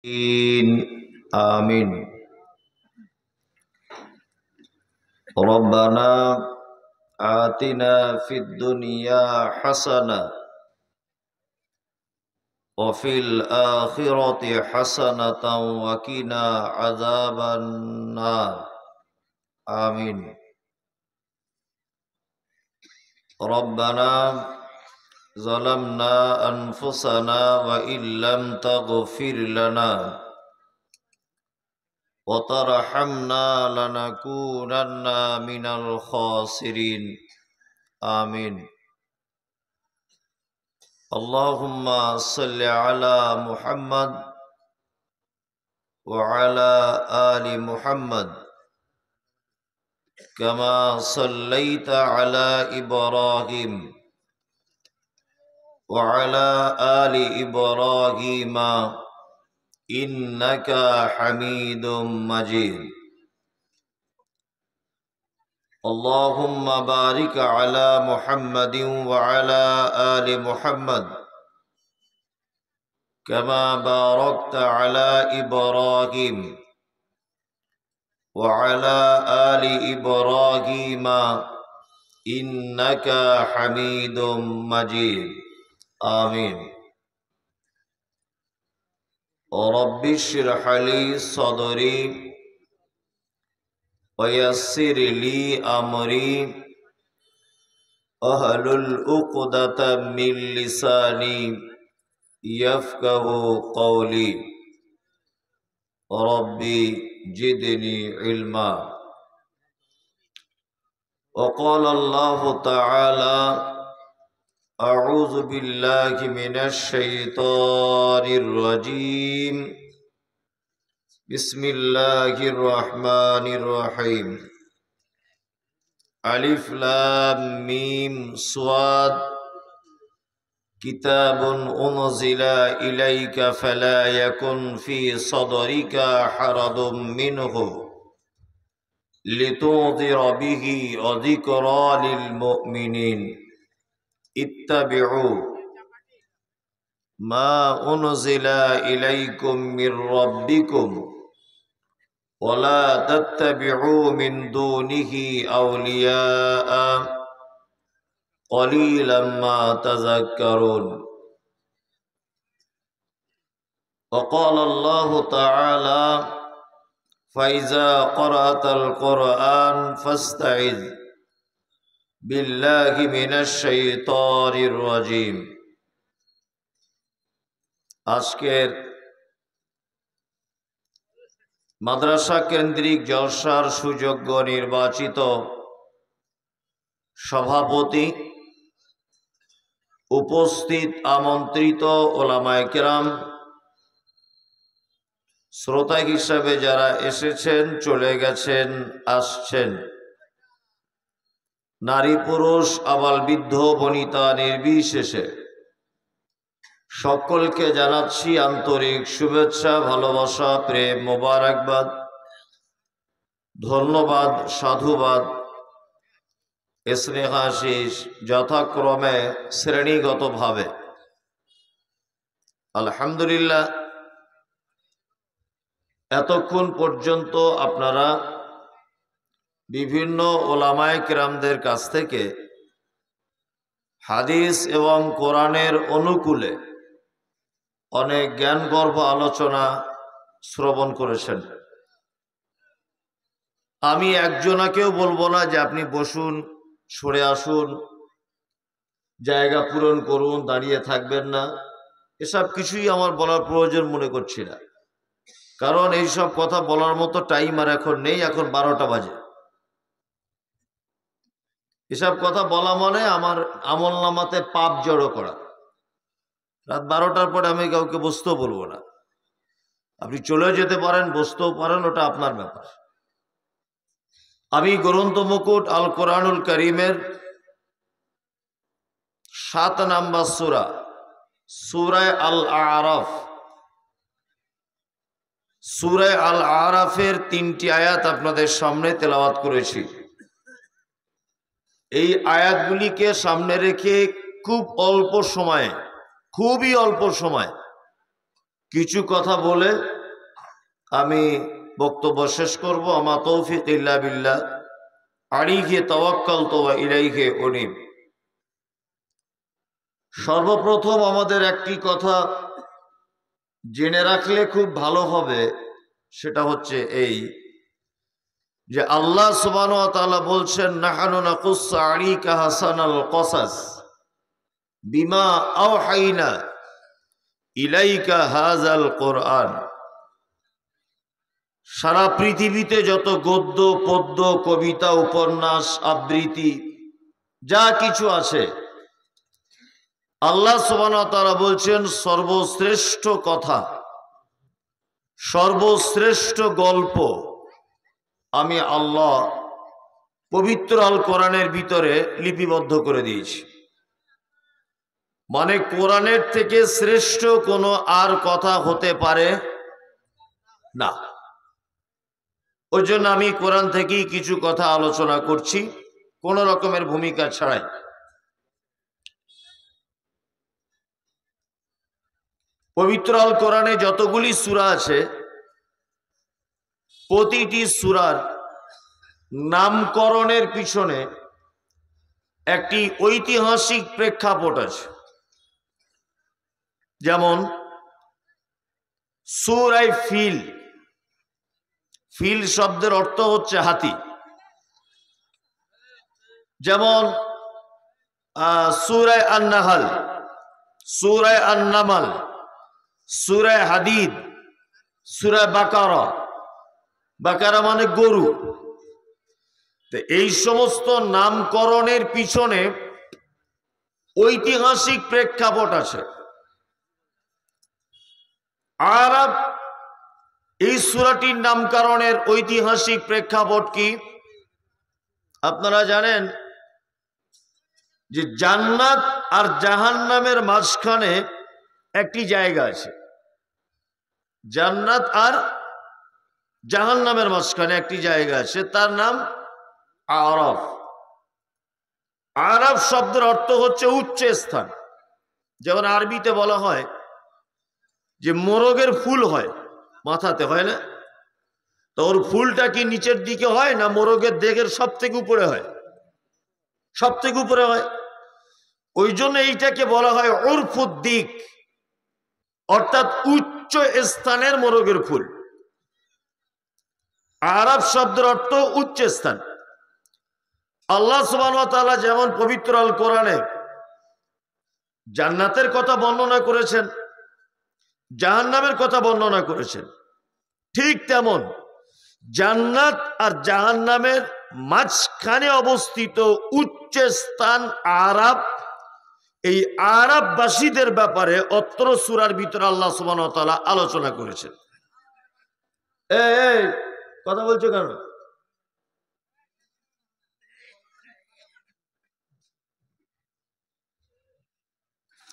آمين. ربنا آتنا في الدنيا حسنة وفي الآخرة حسنة وقنا عذاب النار. آمين. ربنا ظلمنا أنفسنا وإن لم تغفر لنا وترحمنا لنكونن من الخاسرين. آمين. اللهم صل على محمد وعلى آل محمد كما صليت على إبراهيم وعلى آل إبراهيم إنك حميد مجيد. اللهم بارك على محمد وعلى آل محمد كما باركت على إبراهيم وعلى آل إبراهيم إنك حميد مجيد. آمين. رب اشرح لي صدري ويسر لي أمري واحلل عقدة من لساني يفقه قولي. ربي زدني علما. وقال الله تعالى: أعوذ بالله من الشيطان الرجيم. بسم الله الرحمن الرحيم. ألف لام ميم صاد. كتاب أنزل إليك فلا يكن في صدرك حرج منه لتنذر به وذكرى للمؤمنين. اتبعوا ما أنزل إليكم من ربكم ولا تتبعوا من دونه أولياء قليلا ما تذكرون. وقال الله تعالى: فإذا قرأت القرآن فاستعذ بالله من الشيطان الرجيم. আজকের মাদ্রাসা কেন্দ্রিক জলসার সুযোগ্য নির্বাচিত সভাপতি, উপস্থিত আমন্ত্রিত ওলামায়ে কেরাম, শ্রোতা হিসাবে যারা এসেছেন, চলে গেছেন, আসছেন, নারী পুরুষ আবাল বৃদ্ধ বনিতা নির্বিশেষে সকলকে জানাচ্ছি আন্তরিক শুভেচ্ছা, ভালোবাসা, প্রেম, মোবারকবাদ, ধন্যবাদ, সাধুবাদ, স্নেহাশিস যথাক্রমে শ্রেণীগতভাবে। আলহামদুলিল্লাহ, এতক্ষণ পর্যন্ত আপনারা বিভিন্ন ওলামায়ে কেরামদের কাছ থেকে হাদিস এবং কোরআনের অনুকূলে অনেক জ্ঞানগর্ভ আলোচনা শ্রবণ করেছেন। আমি একজনাকেও বলবো না যে আপনি বসুন, সরে আসুন, জায়গা পূরণ করুন, দাঁড়িয়ে থাকবেন না, এসব কিছুই আমার বলার প্রয়োজন মনে করছি না। কারণ এইসব কথা বলার মতো টাইম আর এখন নেই। এখন 12টা বাজে। এসব কথা বলা মানে আমার আমল নামাতে পাপ জড়ো করা। রাত 12টার পরে আমি কাউকে বসতেও বলবো না। আপনি চলে যেতে পারেন, বসতেও পারেন, ওটা আপনার ব্যাপার। আমি গ্রন্থ মুকুট আল কোরআনুল কারীমের 7 নম্বর সূরা, সূরা আল আরাফ, সূরা আল আরাফের 3টি আয়াত আপনাদের সামনে তেলাওয়াত করেছি। এই আয়াতগুলিকে সামনে রেখে খুব অল্প সময়ে, খুবই অল্প সময় কিছু কথা বলে আমি বক্তব্য শেষ করব। আমা তৌফিক ইল্লা বিল্লাহ, আলাইহি তাওয়াক্কালতু ওয়া ইলাইহি উনীব। সর্বপ্রথম আমাদের একটি কথা জেনে রাখলে খুব ভালো হবে, সেটা হচ্ছে এই যে আল্লাহ সুবহানাহু ওয়া তাআলা বলছেন, নাহনু নাকুসসু আলাইকা হাসানাল কসাস বিমা আওহাইনা ইলাইকা হাযাল কোরআন। সারা পৃথিবীতে যত গদ্য পদ্য কবিতা উপন্যাস আবৃত্তি যা কিছু আছে, আল্লাহ সুবহানাহু ওয়া তাআলা বলছেন সর্বশ্রেষ্ঠ কথা, সর্বশ্রেষ্ঠ গল্প আমি আল্লাহ পবিত্র আল কোরআনের ভিতরে লিপিবদ্ধ করে দিয়েছি। মানে কোরআনের থেকে শ্রেষ্ঠ কোনো আর কথা হতে পারে না। ওই জন্য আমি কোরআন থেকেই কিছু কথা আলোচনা করছি, কোনো রকমের ভূমিকা ছাড়াই। পবিত্র আল কোরআনে যতগুলি সূরা আছে, প্রতিটি সূরার নামকরণের পিছনে একটি ঐতিহাসিক প্রেক্ষাপট আছে। যেমন সূরা ফিল, ফিল শব্দের অর্থ হচ্ছে হাতি। যেমন সূরা আন-নাহল, সূরা আন-নামল, সূরা হাদিদ, সূরা বাকারা। বাকারা মানে গরু। তো এই সমস্ত নামকরণের পিছনে ঐতিহাসিক প্রেক্ষাপট আছে। আরাব, এই সূরাটির নামকরণের ঐতিহাসিক প্রেক্ষাপট কি আপনারা জানেন? যে জান্নাত আর জাহান্নামের মাঝখানে একটি জায়গা আছে। জান্নাত আর জাহান্নামের মাঝখানে একটি জায়গা আছে, তার নাম আরাফ। আরাফ শব্দের অর্থ হচ্ছে উচ্চ স্থান। যেমন আরবিতে বলা হয় যে মোরগের ফুল হয় মাথাতে, হয় না? তো ওর ফুলটা কি নিচের দিকে হয় না মোরগের দেহের সব থেকে উপরে হয়? সব থেকে উপরে হয়। ওই জন্য এইটাকে বলা হয় উরফুদ্দিক, অর্থাৎ উচ্চ স্থানের মোরগের ফুল। আরাফ শব্দের অর্থ উচ্চ স্থান। আল্লাহ সুবহানাহু ওয়া তাআলা যেমন পবিত্র আল কোরআনে জান্নাতের কথা বর্ণনা করেছেন, জাহান্নামের কথা বর্ণনা করেছেন, ঠিক তেমন জান্নাত আর জাহান্নামের মাঝখানে অবস্থিত উচ্চ স্থান আরাফ, এই আরাফবাসীদের ব্যাপারে অত্র সূরার ভিতরে আল্লাহ সুবহানাহু ওয়া তাআলা আলোচনা করেছেন। এই কথা বলছো কেন?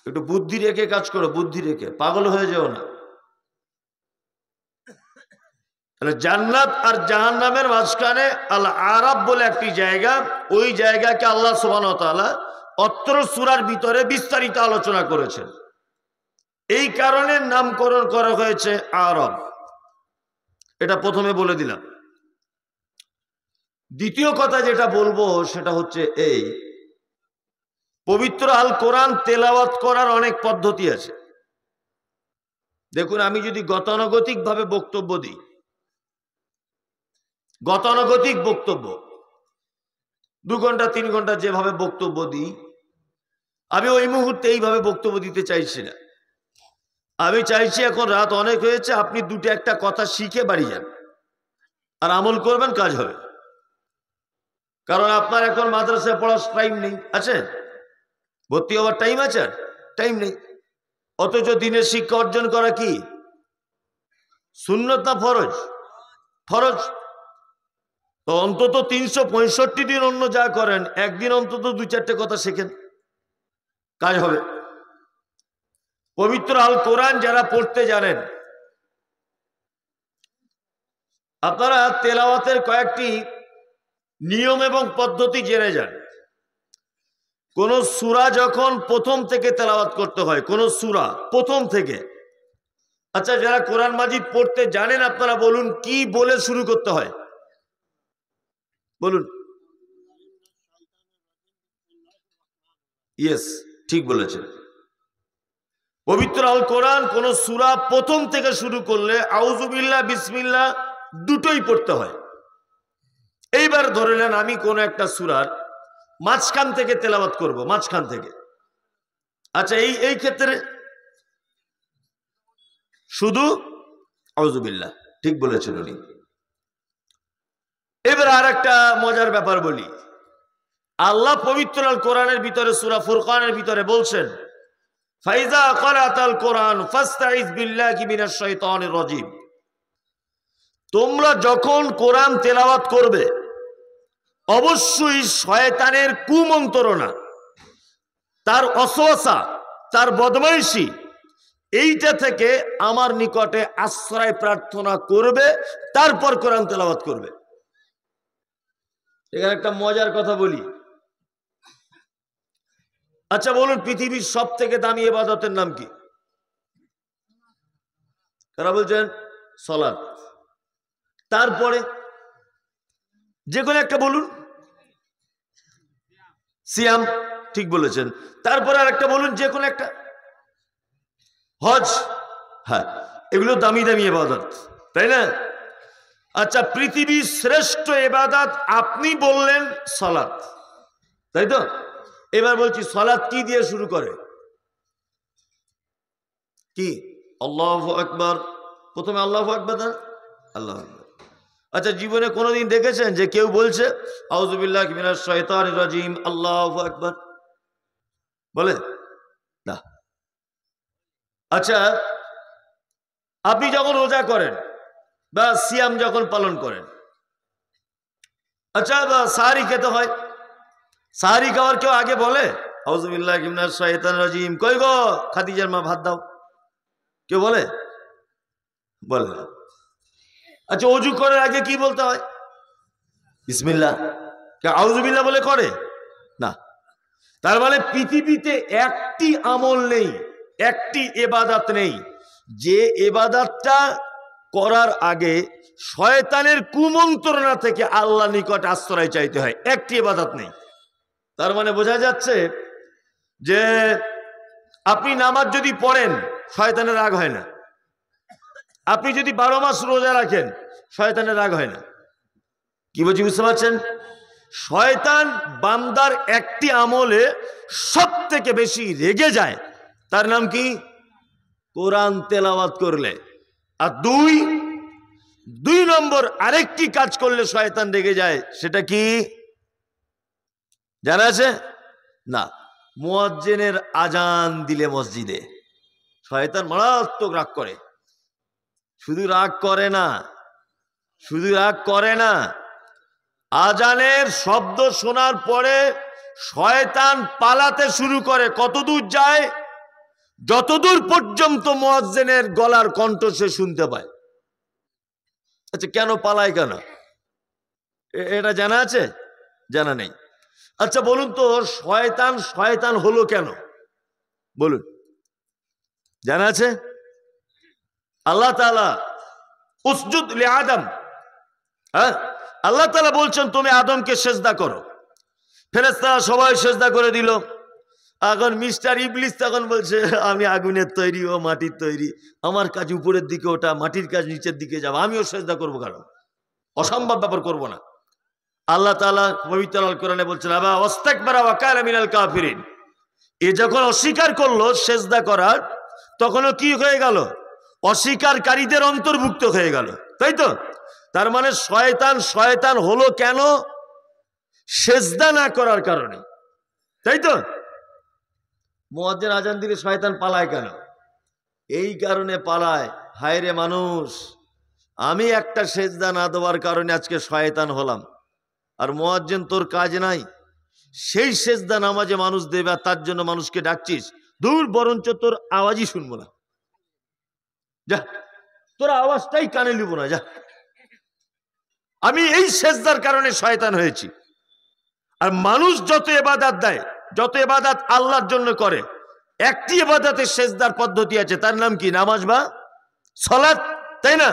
একটু বুদ্ধি রেখে কাজ করো, বুদ্ধি রেখে, পাগল হয়ে যাও না। তাহলে জান্নাত আর জাহান্নামের মাঝখানে আল আরাফ বলে একটি জায়গা, ওই জায়গাকে আল্লাহ সুবহানাহু ওয়া তাআলা অত্র সূরার ভিতরে বিস্তারিত আলোচনা করেছেন। এই কারণে নামকরণ করা হয়েছে আরাফ। এটা প্রথমে বলে দিলাম। দ্বিতীয় কথা যেটা বলবো সেটা হচ্ছে এই, পবিত্র আল কোরআন তেলাওয়াত করার অনেক পদ্ধতি আছে। দেখুন, আমি যদি গতানুগতিক ভাবে বক্তব্য দিই, গতানুগতিক বক্তব্য 2 ঘন্টা 3 ঘন্টা যেভাবে বক্তব্য দিই, আমি ওই মুহূর্তে এইভাবে বক্তব্য দিতে চাইছি না। আমি চাইছি এখন রাত অনেক হয়েছে, আপনি 2-1টা কথা শিখে বাড়ি যান আর আমল করবেন, কাজ হবে। কারণ আপনার এখন মাদ্রাসায় পড়ার টাইম নেই, আছে? ভর্তি হওয়ার টাইম আছে? টাইম নেই। অথচ দিনের শিক্ষা অর্জন করা কি সুন্নত না ফরজ? ফরজ। তো অন্তত 365 দিন অন্য যা করেন, একদিন অন্তত 2-4টে কথা শেখেন, কাজ হবে। পবিত্র আল কোরআন যারা পড়তে জানেন, আপনারা তেলাওয়াতের কয়েকটি নিয়ম এবং পদ্ধতি জেনে যান। কোন সূরা যখন প্রথম থেকে তেলাওয়াত করতে হয়, কোন সূরা প্রথম থেকে, আচ্ছা, যারা কোরআন মাজিদ পড়তে জানেন আপনারা বলুন কি বলে শুরু করতে হয়, বলুন। ইয়েস, ঠিক বলেছেন। পবিত্র আল কোরআন কোন সূরা প্রথম থেকে শুরু করলে আউযুবিল্লাহ বিসমিল্লাহ দুটোই পড়তে হয়। এইবার ধরে নেন আমি কোন একটা সূরার মাঝখান থেকে তেলাওয়াত করব, মাঝখান থেকে। আচ্ছা, এই ক্ষেত্রে শুধু আউযুবিল্লাহ, ঠিক বলেছেন উনি। এবার আর একটা মজার ব্যাপার বলি। আল্লাহ পবিত্র আল কোরআনের ভিতরে সূরা ফুরকানের ভিতরে বলছেন, ফাইজা ক্বারাতাল কোরআন ফাস্তাইজ বিল্লাহি মিনাশ শাইতানির রাজিম। তোমরা যখন কোরআন তেলাওয়াত করবে অবশ্যই শয়তানের কুমন্ত্রণা, তার অসওয়াসা, তার বদমাইশি, এইটা থেকে আমার নিকটে আশ্রয় প্রার্থনা করবে, তারপর কোরআন তেলাওয়াত করবে। এখানে একটা মজার কথা বলি। আচ্ছা বলুন, পৃথিবীর সব থেকে দামি ইবাদতের নাম কি? কারা বলছেন? সালাত। তারপরে যে কোনো একটা বলুন। সিয়াম, ঠিক বলেছেন। তারপরে আর একটা বলুন, যে কোনো একটা। হজ, হ্যাঁ, এগুলো দামি দামি ইবাদত, তাই না? আচ্ছা, পৃথিবীর শ্রেষ্ঠ ইবাদত আপনি বললেন সালাত, তাই তো? এবার বলছি সালাত কি দিয়ে শুরু করে? কি? আল্লাহু আকবার। প্রথমে আল্লাহু আকবার, আল্লাহু আকবার। আচ্ছা, জীবনে কোনোদিন দেখেছেন যে কেউ বলছে আউযু বিল্লাহি মিনাশ শাইতানির রাজিম আল্লাহু আকবার? বলে না। আচ্ছা, আপনি যখন রোজা করেন বা সিয়াম যখন পালন করেন, আচ্ছা সাহারি খেতে হয়, সাহারি খাওয়ার কেউ আগে বলে আউযু বিল্লাহি মিনাশ শাইতানির রাজিম, কই গো খাদিজার মা ভাত দাও? কেউ বলে? বলে না। আচ্ছা, ওযু করার আগে কি বলতে হয়? বিসমিল্লাহ। কে আউযু বিল্লাহ বলে করে না? তার মানে পৃথিবীতে একটি আমল নেই, একটি ইবাদত নেই যে ইবাদতটা করার আগে শয়তানের কুমন্ত্রণা থেকে আল্লাহর নিকট আশ্রয় চাইতে হয়। একটি ইবাদত নেই। তার মানে বোঝা যাচ্ছে যে আপনি নামাজ যদি পড়েন শয়তানের রাগ হয় না, আপনি যদি 12 মাস রোজা রাখেন শয়তানের রাগ হয় না। কি বলছি বুঝতে পারছেন? শয়তান বান্দার একটি আমলে সব থেকে বেশি রেগে যায়, তার নাম কি? কোরআন তেলাওয়াত করলে। আর দুই নম্বর আরেকটি কাজ করলে শয়তান রেগে যায়, সেটা কি জানা আছে? না। মুয়াজ্জিনের আজান দিলে মসজিদে শয়তান মারাত্মক রাগ করে। শুধু রাগ করে না, আজানের শব্দ শোনার পরে শয়তান পালাতে শুরু করে। কতদূর যায়? যতদূর পর্যন্ত মুয়াজ্জিনের গলার কণ্ঠ সে শুনতে পায়। আচ্ছা, কেন পালায়, কেন এটা জানা আছে? জানা নেই। আচ্ছা বলুন তো, শয়তান হলো কেন? বলুন, জানা আছে? আল্লাহ তাআলা উসজুদ লি আদম, হ্যাঁ, আল্লাহ তাআলা বলছেন তুমি আদমকে সেজদা করো। ফেরেশতারা সবাই সেজদা করে দিল। এখন মিস্টার ইবলিস তখন বলছে আমি আগুনের তৈরি, ও মাটির তৈরি, আমার কাজ উপরের দিকে ওটা, মাটির কাজ নিচের দিকে যাবো, আমিও সেজদা করবো কেন? অসম্ভব ব্যাপার, করব না। আল্লাহ তাআলা পবিত্র আল কোরআনে বলছেন আবা ওয়াস্তাকবারা ওয়া কানা মিনাল কাফিরিন। এ যখন অস্বীকার করলো সেজদা করার, তখনও কি হয়ে গেল? অস্বীকারীদের অন্তর্ভুক্ত হয়ে গেল, তাই তো? তার মানে শয়তান হলো কেন? সেজদা না করার কারণে, তাই তো? মুয়াজ্জিন আজান দিলে শয়তান পালায় কেন? এই কারণে পালায়, হায় রে মানুষ, আমি একটা সেজদা না দেওয়ার কারণে আজকে শয়তান হলাম, আর মুয়াজ্জিন তোর কাজ নাই, সেই সেজদা নামাজে মানুষ দেবে আর তার জন্য মানুষকে ডাকছিস, দূর, বরঞ্চ তোর আওয়াজই শুনবো না, যা, তোর আওয়াজটাই কানে নিব না, যা। আমি এই সেজদার কারণে শয়তান হয়েছি। আর মানুষ যত ইবাদত দেয়, যত ইবাদত আল্লাহর জন্য করে, একটি ইবাদতের সেজদার পদ্ধতি আছে, তার নাম কি? নামাজ বা সালাত, তাই না?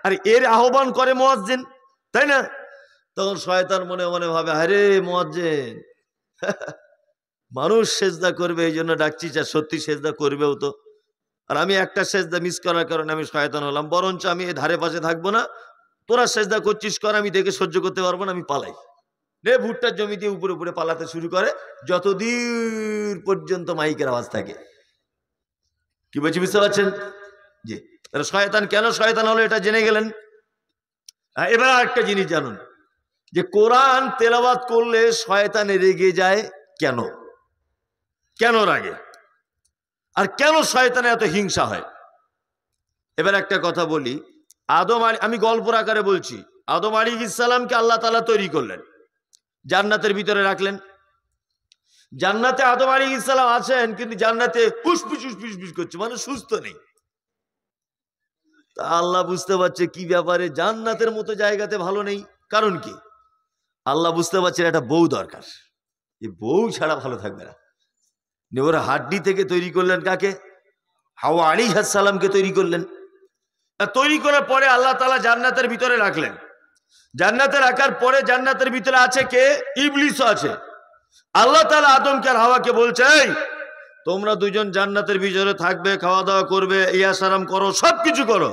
আর এর আহ্বান করে মুয়াজ্জিন, তাই না? তখন শয়তান মনে মনে ভাবে, আরে মুয়াজ্জিন মানুষ সেজদা করবে এই জন্য ডাকছিস, আর সত্যি সেজদা করবেও তো। আর আমি একটা সেজদা মিস করার কারণে আমি শয়তান হলাম, বরঞ্চ আমি এই ধারে পাশে থাকবো না, তোরা সেজদা করছিস কর, আমি দেখে সহ্য করতে পারবো না, আমি পালাই। রে ভুট্টার জমি দিয়ে উপরে উপরে পালাতে শুরু করে, যতদূর পর্যন্ত মাইকের আওয়াজ থাকে। কি বলছি বুঝতে পারছেন? জি। তাহলে শয়তান কেন শয়তান হলো এটা জেনে গেলেন। এবার একটা জিনিস জানুন, যে কোরআন তেলাওয়াত করলে শয়তানে রেগে যায় কেন? কেন রাগে? আর কেন শয়তানে এত হিংসা হয়? এবার একটা কথা বলি, আমি গল্পর আকারে বলছি। আদম আলাইহিস সালামকে আল্লাহ তাআলা তৈরি করলেন, জান্নাতের ভিতরে রাখলেন। জান্নাতে আদম আলাইহিস সালাম আছেন, কিন্তু জান্নাতে ফুসফুস ফুসফুস করছে, মানে সুস্থ নেই। তা আল্লাহ বুঝতে পারছে কি ব্যাপারে, জান্নাতের মতো জায়গাতে ভালো নেই। কারণ কি? আল্লাহ বুঝতে পারছেন একটা বউ দরকার, এই বউ ছাড়া ভালো থাকবে না। ওর হাড্ডি থেকে তৈরি করলেন কাকে? হাওয়া আলাইহিস সালামকে তৈরি করলেন। তৈরি করার পরে আল্লাহ তাআলা জান্নাতের ভিতরে রাখলেন। জান্নাতে রাখার পরে জান্নাতের ভিতরে আছে কে? ইবলিসও আছে। আল্লাহ তাআলা আদমকে আর হাওয়াকে বলছে, এই তোমরা দুজন জান্নাতের ভিতরে থাকবে, খাওয়া দাওয়া করবে, ইয়াসারাম করো, সবকিছু করো।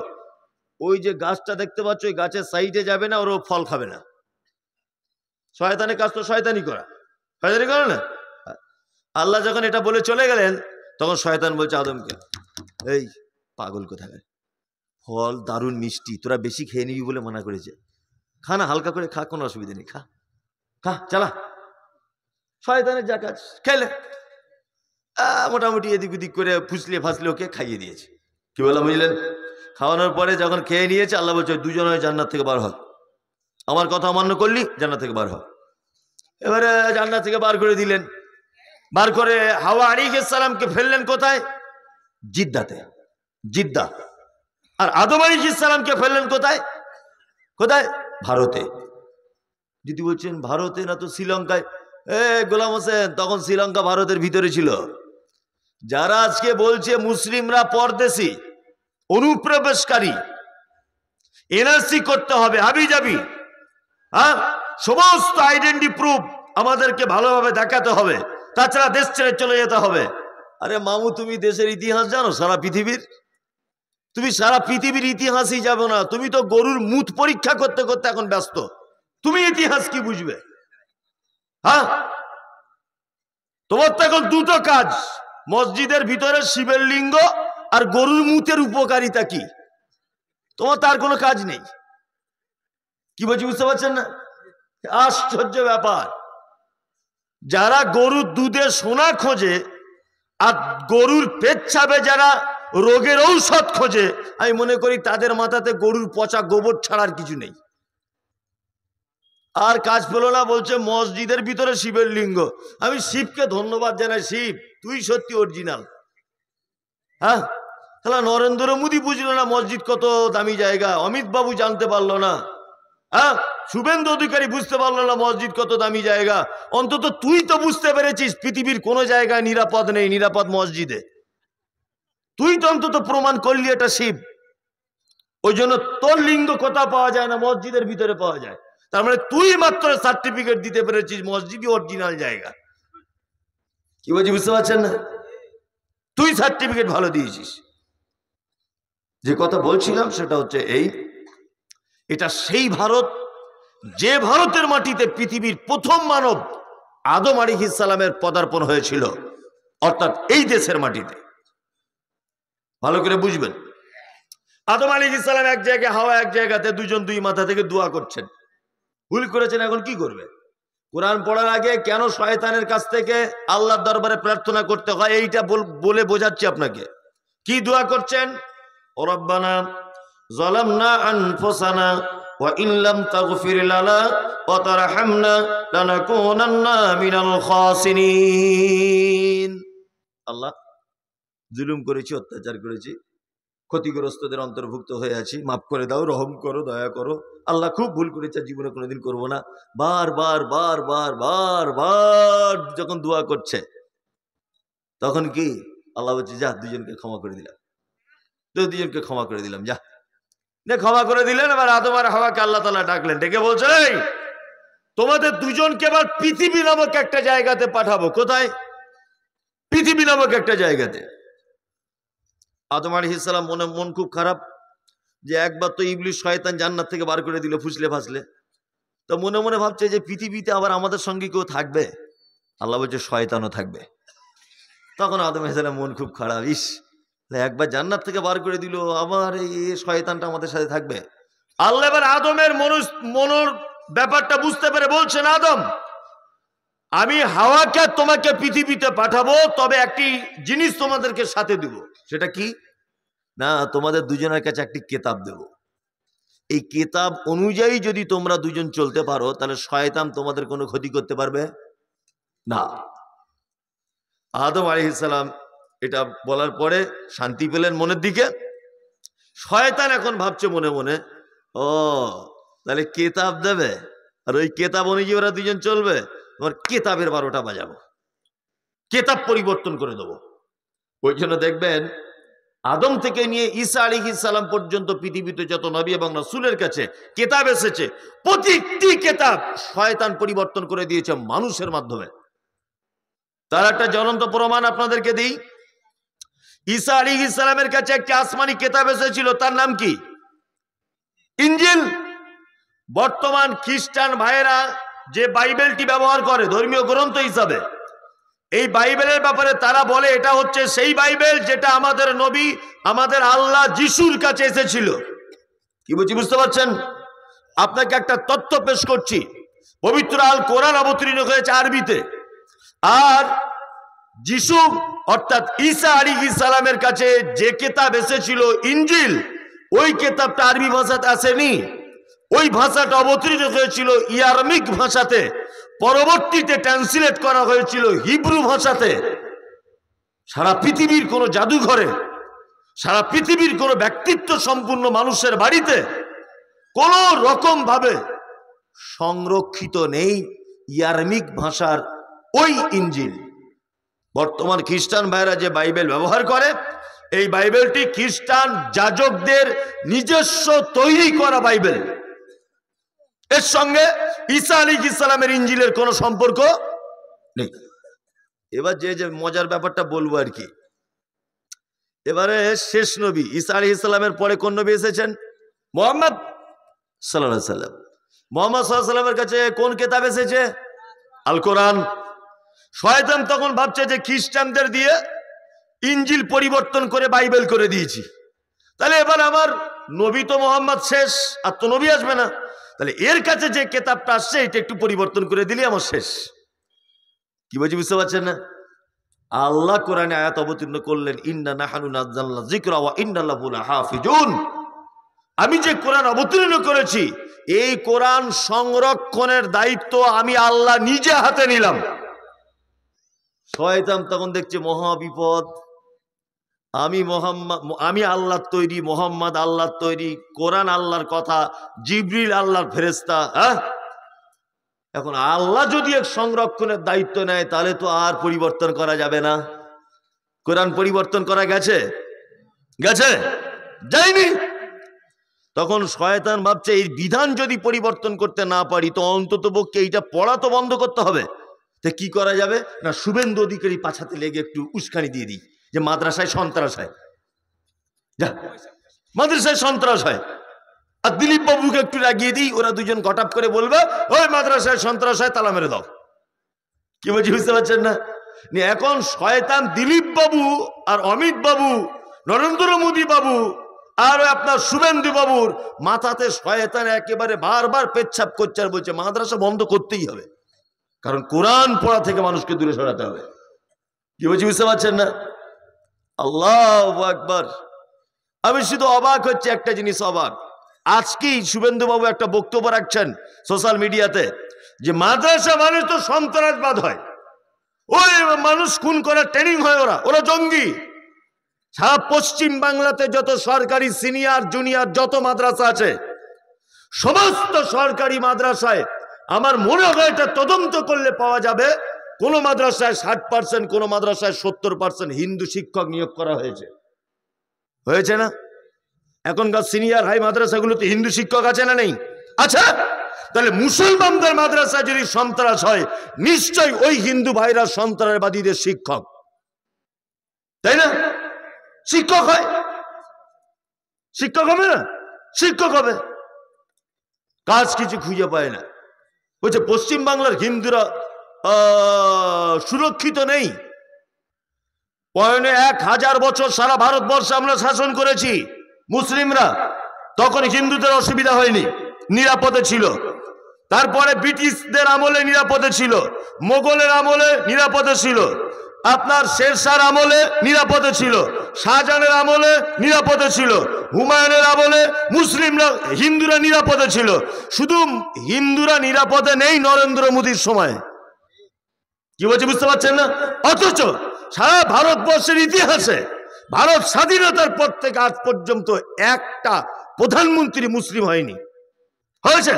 ওই যে গাছটা দেখতে পাচ্ছ, ওই গাছের সাইডে যাবে না, ওর ফল খাবে না। শয়তানের কাজ তো শয়তানি করা, শয়তানি করে না। আল্লাহ যখন এটা বলে চলে গেলেন, তখন শয়তান বলছে আদমকে, এই পাগল কোথাকার, ফল দারুণ মিষ্টি, তোরা বেশি খেয়ে নিবি বলে মানা করেছে, খা না, হালকা করে খা, কোনো অসুবিধা নেই, খা খা চালা। শয়তানের যা কাজ, খেলে মোটামুটি এদিক ওদিক করে ফুসলিয়ে ফাসলে ওকে খাইয়ে দিয়েছে। কি বললাম বুঝলেন? খাওয়ানোর পরে যখন খেয়ে নিয়েছে, আল্লাহ বলছে দুজন হয় জান্নাত থেকে বার হ, আমার কথা অমান্য করলি, জান্নাত থেকে বার হ। এবারে জান্নাত থেকে বার করে দিলেন। বার করে হাওয়া আলাইহিস সালামকে ফেললেন কোথায়? জিদ্দাতে, জিদ্দা। আর আদম আলাইহিস সালামকে ফেললেন কোথায়? কোথায়? ভারতে। যদি বলছেন ভারতে না তো শ্রীলঙ্কায়, গোলাম হোসেন, তখন শ্রীলঙ্কা ভারতের ভিতরে ছিল। যারা আজকে বলছে মুসলিমরা পরদেশী, অনুপ্রবেশকারী, এনআরসি করতে হবে, হাবি যাবি, হ্যাঁ, সমস্ত আইডেন্টি প্রুফ আমাদেরকে ভালোভাবে দেখাতে হবে, তাছাড়া দেশ ছেড়ে চলে যেতে হবে। আরে মামু, তুমি দেশের ইতিহাস জানো? সারা পৃথিবীর? তুমি সারা পৃথিবীর ইতিহাসই যাবে না, তুমি তো গরুর মুত পরীক্ষা করতে করতে এখন ব্যস্ত। তুমি ইতিহাস কি বুঝবে? হ্যাঁ, তোমার তো এখন দুটো কাজ, মসজিদের ভিতরে শিবের লিঙ্গ আর গরুর মুতের উপকারিতা কি, তোমার তার কোনো কাজ নেই। কি বলছি বুঝতে পারছেন না? আশ্চর্য ব্যাপার। যারা গরুর দুধে সোনা খোঁজে আর গরুর পেচ্ছাবে যারা রোগের ঔষধ খোঁজে, আমি মনে করি তাদের মাথাতে গরুর পচা গোবর ছাড়ার কিছু নেই। আর কাজ পেলো না, বলছে মসজিদের ভিতরে শিবের লিঙ্গ। আমি শিবকে ধন্যবাদ জানাই, শিব তুই সত্যি অরিজিনাল। হ্যাঁ, তাহলে নরেন্দ্র মোদী বুঝলো না মসজিদ কত দামি জায়গা, অমিত বাবু জানতে পারলো না, হ্যাঁ, শুভেন্দু অধিকারী বুঝতে পারলো না মসজিদ কত দামি জায়গা। অন্তত তুই তো বুঝতে পেরেছিস পৃথিবীর কোন জায়গায় নিরাপদ নেই, নিরাপদ মসজিদে। তুই তো অন্তত প্রমাণ করলি এটা শিব। ওই জন্য তোর লিঙ্গ কোথাও পাওয়া যায় না, মসজিদের ভিতরে পাওয়া যায়। তার মানে তুই মাত্র সার্টিফিকেট দিতে পেরেছিস মসজিদই অরিজিনাল জায়গা। কি বলছি বুঝতে পারছেন না? তুই সার্টিফিকেট ভালো দিয়েছিস। যে কথা বলছিলাম সেটা হচ্ছে এটা সেই ভারত, যে ভারতের মাটিতে পৃথিবীর প্রথম মানব আদম আলাইহিস সালামের পদার্পণ হয়েছিল, অর্থাৎ এই দেশের মাটিতে। ভালো করে বুঝবেন, আদম আলাইহিস সালাম এক জায়গায়, হাওয়া এক জায়গাতে, দুজন দুই মাথা থেকে দোয়া করছেন। ভুল করেছেন, এখন কি করবে? কোরআন পড়ার আগে কেন শয়তানের কাছ থেকে আল্লাহর দরবারে প্রার্থনা করতে হয় এইটা বলে বোঝাচ্ছি আপনাকে। কি দোয়া করছেন? রব্বানা যালামনা আনফুসানা ওয়া ইন লাম তাগফির লানা ওয়া তারহামনা লানাকুনান্না মিনাল খাসিরিন। আল্লাহ, জুলুম করেছি, অত্যাচার করেছি, ক্ষতিগ্রস্তদের অন্তর্ভুক্ত হয়ে আছি, মাফ করে দাও, রহম করো, দয়া করো। আল্লাহ, খুব ভুল করেছে, জীবনে কোনোদিন করবো না। বারবার বারবার বারবার যখন দোয়া করছে, তখন কি আল্লাহ বলছে, যা দুজনকে ক্ষমা করে দিলাম, তো দুজনকে ক্ষমা করে দিলাম, যা ক্ষমা করে দিলেন। এবার আদম আর হাওয়াকে আল্লাহ তাআলা ডাকলেন, ডেকে বলছেন, এই তোমাদের দুজনকে এবার পৃথিবী নামক একটা জায়গাতে পাঠাবো। কোথায়? পৃথিবী নামক একটা জায়গাতে। আদম আলাইহিস সালাম মন খুব খারাপ, যে একবার তো ইবলিস শয়তান জান্নাত থেকে বার করে দিল ফুসলে ফাসলে, তো মনে মনে ভাবছে যে পৃথিবীতে আবার আমাদের সঙ্গে কেউ থাকবে? আল্লাহ বলছে শয়তানও থাকবে। তখন আদম আলাইহিস সালাম মন খুব খারাপ, ইস একবার জান্নাত থেকে বার করে দিল, আবার এই শয়তানটা আমাদের সাথে থাকবে। আল্লাহ এবার আদমের মনের ব্যাপারটা বুঝতে পেরে বলছেন, আদম আমি হাওয়াকে তোমাকে পৃথিবীতে পাঠাবো, তবে একটি জিনিস তোমাদেরকে সাথে দিব। সেটা কি? না, তোমাদের দুজনের কাছে একটি কিতাব দেব। এই কিতাব অনুযায়ী যদি তোমরা দুজন চলতে পারো, তাহলে শয়তান তোমাদের কোনো ক্ষতি করতে পারবে না। আদম আলাইহিস সালাম এটা বলার পরে শান্তি পেলেন মনের দিকে। শয়তান এখন ভাবছে মনে মনে, ও তাহলে কিতাব দেবে, আর ওই কিতাব অনুযায়ী ওরা দুজন চলবে, তোমার কিতাবের 12টা বাজাবো, কিতাব পরিবর্তন করে দেবো। ওই জন্য দেখবেন আদম থেকে নিয়ে ঈসা আলাইহিস সালাম পর্যন্ত পৃথিবীতে যত নবী এবং রাসূলের কাছে কিতাব এসেছে, প্রতিটি কিতাব শয়তান পরিবর্তন করে দিয়েছে মানুষের মাধ্যমে। তার একটা জ্বলন্ত প্রমাণ আপনাদেরকে দিই। ঈসা আলাইহিস সালামের কাছে একটি আসমানি কিতাব এসেছিল, তার নাম কি? ইনজিল। বর্তমান খ্রিস্টান ভাইয়েরা যে বাইবেলটি ব্যবহার করে ধর্মীয় গ্রন্থ হিসাবে, এই বাইবেলের ব্যাপারে তারা বলে এটা হচ্ছে সেই বাইবেল যেটা আমাদের নবী, আমাদের আল্লাহ যিশুর কাছে এসেছিল। কি বলছি বুঝতে পারছেন? আপনাকে একটা তথ্য পেশ করছি। পবিত্র আল কোরআন অবতীর্ণ হয়েছে আরবিতে, আর যিশু অর্থাৎ ঈসা আলাইহিস সালামের কাছে যে কিতাব এসেছিল ইনজিল, ওই কিতাবটা আরবি ভাষাতে আসেনি। ওই ভাষাটা অবতীর্ণ হয়েছিল ইয়ারমিক ভাষাতে, পরবর্তীতে ট্রান্সলেট করা হয়েছিল হিব্রু ভাষাতে। সারা পৃথিবীর কোন জাদুঘরে, সারা পৃথিবীর কোন ব্যক্তিত্ব সম্পূর্ণ মানুষের বাড়িতে কোন রকম ভাবে সংরক্ষিত নেই ইয়ারমিক ভাষার ওই ইনজিল। বর্তমান খ্রিস্টান ভাইরা যে বাইবেল ব্যবহার করে, এই বাইবেলটি খ্রিস্টান যাজকদের নিজস্ব তৈরি করা বাইবেল। এর সঙ্গে ঈসা আলাইহিস সালামের ইনজিলের কোনো সম্পর্ক নেই। এবার যে মজার ব্যাপারটা বলবো আর কি, এবারে শেষ নবী ঈসা আলাইহিস সালামের পরে কোন নবী এসেছেন? মুহাম্মদ সাল্লাল্লাহু আলাইহি সাল্লাম। মুহাম্মদ সাল্লাল্লাহু আলাইহি সাল্লামের কাছে কোন কিতাব এসেছে? আল কোরআন। শয়তান তখন ভাবছে যে খ্রিস্টানদের দিয়ে ইনজিল পরিবর্তন করে বাইবেল করে দিয়েছি, তাহলে এবার আমার নবী তো মুহাম্মদ শেষ, আর তো নবী আসবে না, তাহলে এর কাছে যে কিতাবটা আসছে এটা একটু পরিবর্তন করে দিলে আমার শেষ। কি বলছি বুঝতে পারছেন না? আল্লাহ কোরআনে আয়াত অবতীর্ণ করলেন, ইন্না নাহনু নাযালনা যিকরা ওয়া ইন্না লাহু লাহাফিজুন। আমি যে কোরআন অবতীর্ণ করেছি, এই কোরআন সংরক্ষণের দায়িত্ব আমি আল্লাহ নিজে হাতে নিলাম। শয়তান তখন দেখছে মহা বিপদ, আমি আল্লাহর তৈরি, মুহাম্মদ আল্লাহর তৈরি, কোরআন আল্লাহর কথা, জিবরিল আল্লাহর ফেরেশতা। এখন আল্লাহ যদি এক সংরক্ষণের দায়িত্ব নেয়, তাহলে তো আর পরিবর্তন করা যাবে না। কোরআন পরিবর্তন করা গেছে? যায়নি। তখন শয়তান ভাবছে এই বিধান যদি পরিবর্তন করতে না পারি, তো অন্তত পক্ষে এইটা পড়া তো বন্ধ করতে হবে। তো কি করা যাবে? না, শুভেন্দু অধিকারী পাছাতে লেগে একটু উস্কানি দিয়ে দিই যে মাদ্রাসায় সন্ত্রাস হয়, যা মাদ্রাসায় সন্ত্রাস হয়। আর দিলীপ বাবুকে একটু লাগিয়ে দিই, ওরা দুজন গটাপ করে বলবে ওই মাদ্রাসায় সন্ত্রাস হয়, তালা মেরে দাও। কি বলছি বুঝতে পারছেন না? এখন শয়তান দিলীপ বাবু আর অমিত বাবু, নরেন্দ্র মোদী বাবু আর আপনার শুভেন্দু বাবুর মাথাতে শয়তান একেবারে বারবার পেচ্ছাপ করছে আর বলছে মাদ্রাসা বন্ধ করতেই হবে, কারণ কোরআন পড়া থেকে মানুষকে দূরে সরাতে হবে। কি বলছি বুঝতে পারছেন না? আল্লাহু আকবার। আমি শুধু অবাক হচ্ছে, একটা জিনিস অবাক, আজকেই শুভেন্দু বাবু একটা বক্তব্য রাখছেন সোশ্যাল মিডিয়াতে যে মাদ্রাসা মানুষ তো সন্ত্রাসবাদ হয়, ওই মানুষ খুন করার ট্রেনিং হয়, ওরা জঙ্গি। সারা পশ্চিম বাংলাতে যত সরকারি সিনিয়র জুনিয়র যত মাদ্রাসা আছে, সমস্ত সরকারি মাদ্রাসায় আমার মনে হয় এটা তদন্ত করলে পাওয়া যাবে, কোন মাদ্রাসায় 60%, কোন মাদ্রাসায় 70% হিন্দু শিক্ষক নিয়োগ করা হয়েছে না? এখনকার সিনিয়র হাই মাদ্রাসাগুলোতে হিন্দু শিক্ষক আছে না নেই? আচ্ছা, তাহলে মুসলমানদের মাদ্রাসা যদি সন্ত্রাস হয়, নিশ্চয়ই ওই হিন্দু ভাইরা সন্ত্রাসবাদীদের শিক্ষক, তাই না? শিক্ষক হয়, শিক্ষক হবে না? শিক্ষক হবে। কাজ কিছু খুঁজে পায় না। বলছে পশ্চিম বাংলার হিন্দুরা সুরক্ষিত নেই। 1000 বছর সারা ভারতবর্ষে আমরা শাসন করেছি মুসলিমরা, তখন হিন্দুদের অসুবিধা হয়নি, নিরাপদে ছিল। তারপরে ব্রিটিশদের আমলে নিরাপদে ছিল, মোগলের আমলে নিরাপদে ছিল, আপনার শেরশাহর আমলে নিরাপদে ছিল, শাহজাহানের আমলে নিরাপদে ছিল, হুমায়ুনের আমলে মুসলিমরা হিন্দুরা নিরাপদে ছিল। শুধু হিন্দুরা নিরাপদে নেই নরেন্দ্র মোদীর সময়। কি বলছে বুঝতে পারছেন না? অথচ সারা ভারতবর্ষের ইতিহাসে ভারত স্বাধীনতার পর থেকে আজ পর্যন্ত একটা প্রধানমন্ত্রী মুসলিম হয়নি। হয়েছে?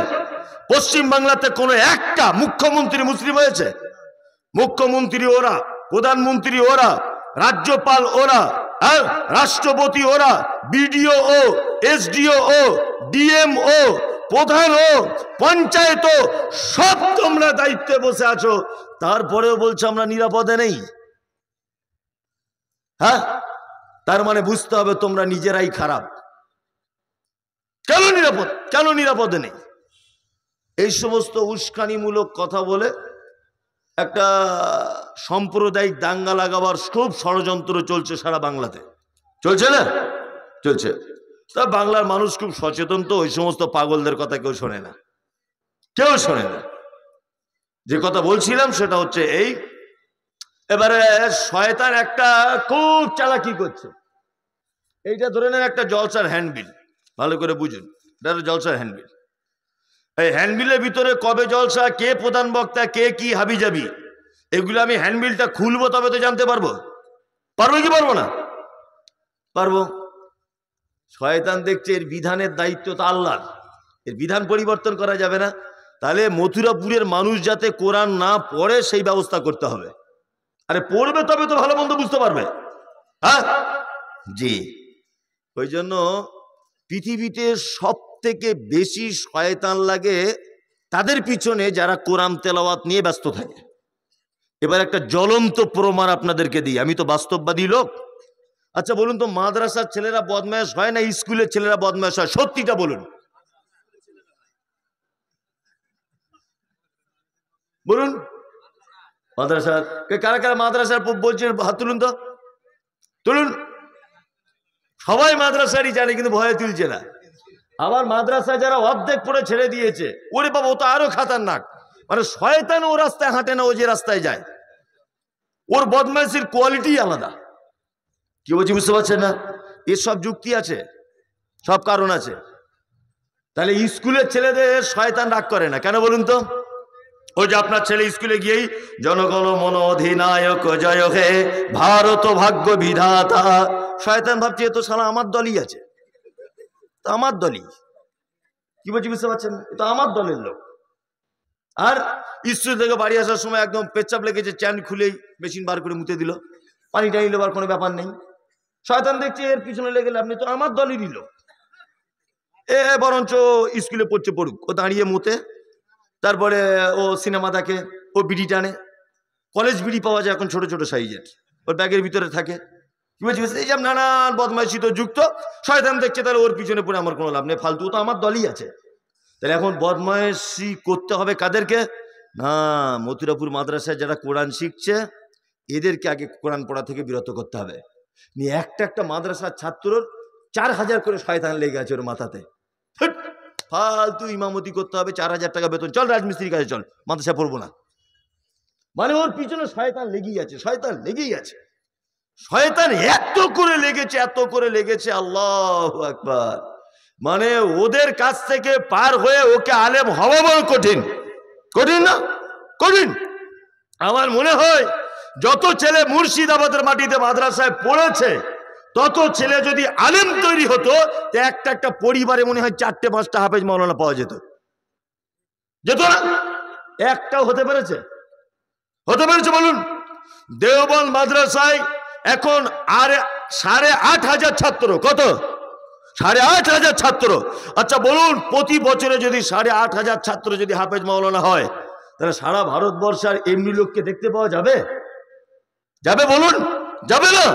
পশ্চিম বাংলাতে কোনো একটা মুখ্যমন্ত্রী মুসলিম হয়েছে? মুখ্যমন্ত্রী ওরা, প্রধানমন্ত্রী ওরা, রাজ্যপাল ওরা, আর রাষ্ট্রপতি ওরা, বিডিও ও, এসডিও ও, ডিএম ও, প্রধান ও, পঞ্চায়েত ও, সব তোমরা দায়িত্বে বসে আছো, তারপরেও বলছো আমরা নিরাপদে নেই। হ্যাঁ, তার মানে বুঝতে হবে তোমরা নিজেরাই খারাপ। কেন নিরাপদে নেই? এই সমস্ত উস্কানিমূলক কথা বলে একটা সাম্প্রদায়িক দাঙ্গা লাগাবার খুব ষড়যন্ত্র চলছে সারা বাংলাতে। চলছে না? চলছে। তা বাংলার মানুষ খুব সচেতন, তো ওই সমস্ত পাগলদের কথা কেউ শোনে না, কেউ শোনে না। যে কথা বলছিলাম সেটা হচ্ছে এই, এবারে শয়তান একটা খুব চালাকি করছে। এইটা ধরে নেন একটা জলসার হ্যান্ডবিল, ভালো করে বুঝুন, এটা জলসার হ্যান্ডবিল। এই হ্যান্ডবিলের ভিতরে কবে জলসা, কে প্রধান বক্তা, কে কি হাবিজাবি, এগুলো আমি হ্যান্ডবিলটা খুলবো তবে তো জানতে পারবো। পারবো কি পারবো না? পারবো। শয়তান দেখছে এর বিধানের দায়িত্ব তো আল্লাহর, এর বিধান পরিবর্তন করা যাবে না। তাহলে মথুরাপুরের মানুষ যাতে কোরআন না পড়ে সেই ব্যবস্থা করতে হবে। আরে পড়বে তবে তো ভালো মন্দ বুঝতে পারবে। হ্যাঁ জি, ওই জন্য পৃথিবীতে সব থেকে বেশি শয়তান লাগে তাদের পিছনে যারা কোরআন তেলাওয়াত নিয়ে ব্যস্ত থাকে। এবার একটা জ্বলন্ত প্রমাণ আপনাদেরকে দিই, আমি তো বাস্তববাদী লোক। আচ্ছা বলুন তো, মাদ্রাসার ছেলেরা বদমায়েশ হয় না স্কুলের ছেলেরা বদমায়েশ হয়? সত্যিটা বলুন, বলুন। মাদ্রাসার কারা কারা মাদ্রাসার বলছেন হাত তুলুন তো, তুলুন। সবাই মাদ্রাসারই জানে কিন্তু ভয়ে তুলছে না। আবার মাদ্রাসা যারা অর্ধেক পড়ে ছেড়ে দিয়েছে, ওরে বাবা ও তো আরো খাতারনাক। মানে শয়তান ও রাস্তায় হাঁটে না, ও যে রাস্তায় যায় ওর বদমাইশির কোয়ালিটি আলাদা। কি বলছি বুঝতে পারছেন না? এর সব যুক্তি আছে, সব কারণ আছে। তাহলে স্কুলের ছেলেদের শয়তান রাগ করে না কেন বলুন তো? ওই যে আপনার ছেলে স্কুলে গিয়েই জনগণ মন অধিনায়ক জয় হে ভারত ভাগ্য বিধাতা, শয়তান ভাবছে এ তো শালা আমার দলই আছে, তো আমার দলই। কি বলছি বুঝতে পারছেন? এটা আমার দলের লোক। আর স্কুল থেকে বাড়ি আসার সময় একদম পেচ্ছাপ লেগেছে, চ্যান খুলেই মেশিন বার করে মুতে দিল, পানিটা নিল, আর কোনো ব্যাপার নেই। শয়তান দেখছে এর পিছনে লেগে আপনি তো আমার দলেরই লোক, বরঞ্চ স্কুলে পড়ছে পড়ুক, ও দাঁড়িয়ে মুতে, তারপরে ও সিনেমা দেখে, ও বিড়ি টানে। কলেজ বিড়ি পাওয়া যায় এখন ছোট ছোট সাইজের, ওর ব্যাগের ভিতরে থাকে। কি বলছি? এই সব নানান বদমাইশি তো যুক্ত। শয়তান দেখছে তাহলে ওর পিছনে পড়ে আমার কোনো লাভ নেই, ফালতু, তো আমার দলই আছে। তাহলে এখন বদমাইশি করতে হবে কাদেরকে? না, মথুরাপুর মাদ্রাসায় যারা কোরআন শিখছে এদেরকে আগে কোরআন পড়া থেকে বিরত করতে হবে। নিয়ে একটা মাদ্রাসার ছাত্রর 4000 করে শয়তান লেগে আছে ওর মাথাতে। ফালতু ইমামতি করতে হবে, 4000 টাকা বেতন, চল রাজমিস্ত্রির কাছে চল, মাদ্রাসা পড়বো না। মানে ওর পিছনে শয়তান লেগেই আছে, শয়তান লেগেই আছে। শয়তান এত করে লেগেছে, আল্লাহু আকবার। মানে ওদের কাছ থেকে পার হয়ে ওকে আলেম হওয়া বড় কঠিন, কঠিন না? কঠিন। আমার মনে হয় যত ছেলে মুর্শিদাবাদের মাটিতে মাদ্রাসায় পড়েছে তত ছেলে যদি আলেম তৈরি হতো, একটা পরিবারে মনে হয় 4-5টা হাফেজ মাওলানা পাওয়া যেত, যেত না? একটাও হতে পেরেছে? বলুন। দেওবন্দ মাদ্রাসায় এখন আর 8500 ছাত্র, কত? 8,500 ছাত্র। আচ্ছা বলুন, প্রতি বছরে যদি 8,500 ছাত্র যদি হাফেজ মাওলানা হয়, তাহলে সারা ভারতবর্ষের এমনি লোককে দেখতে পাওয়া যাবে? যাবে বলুন? যাবে না।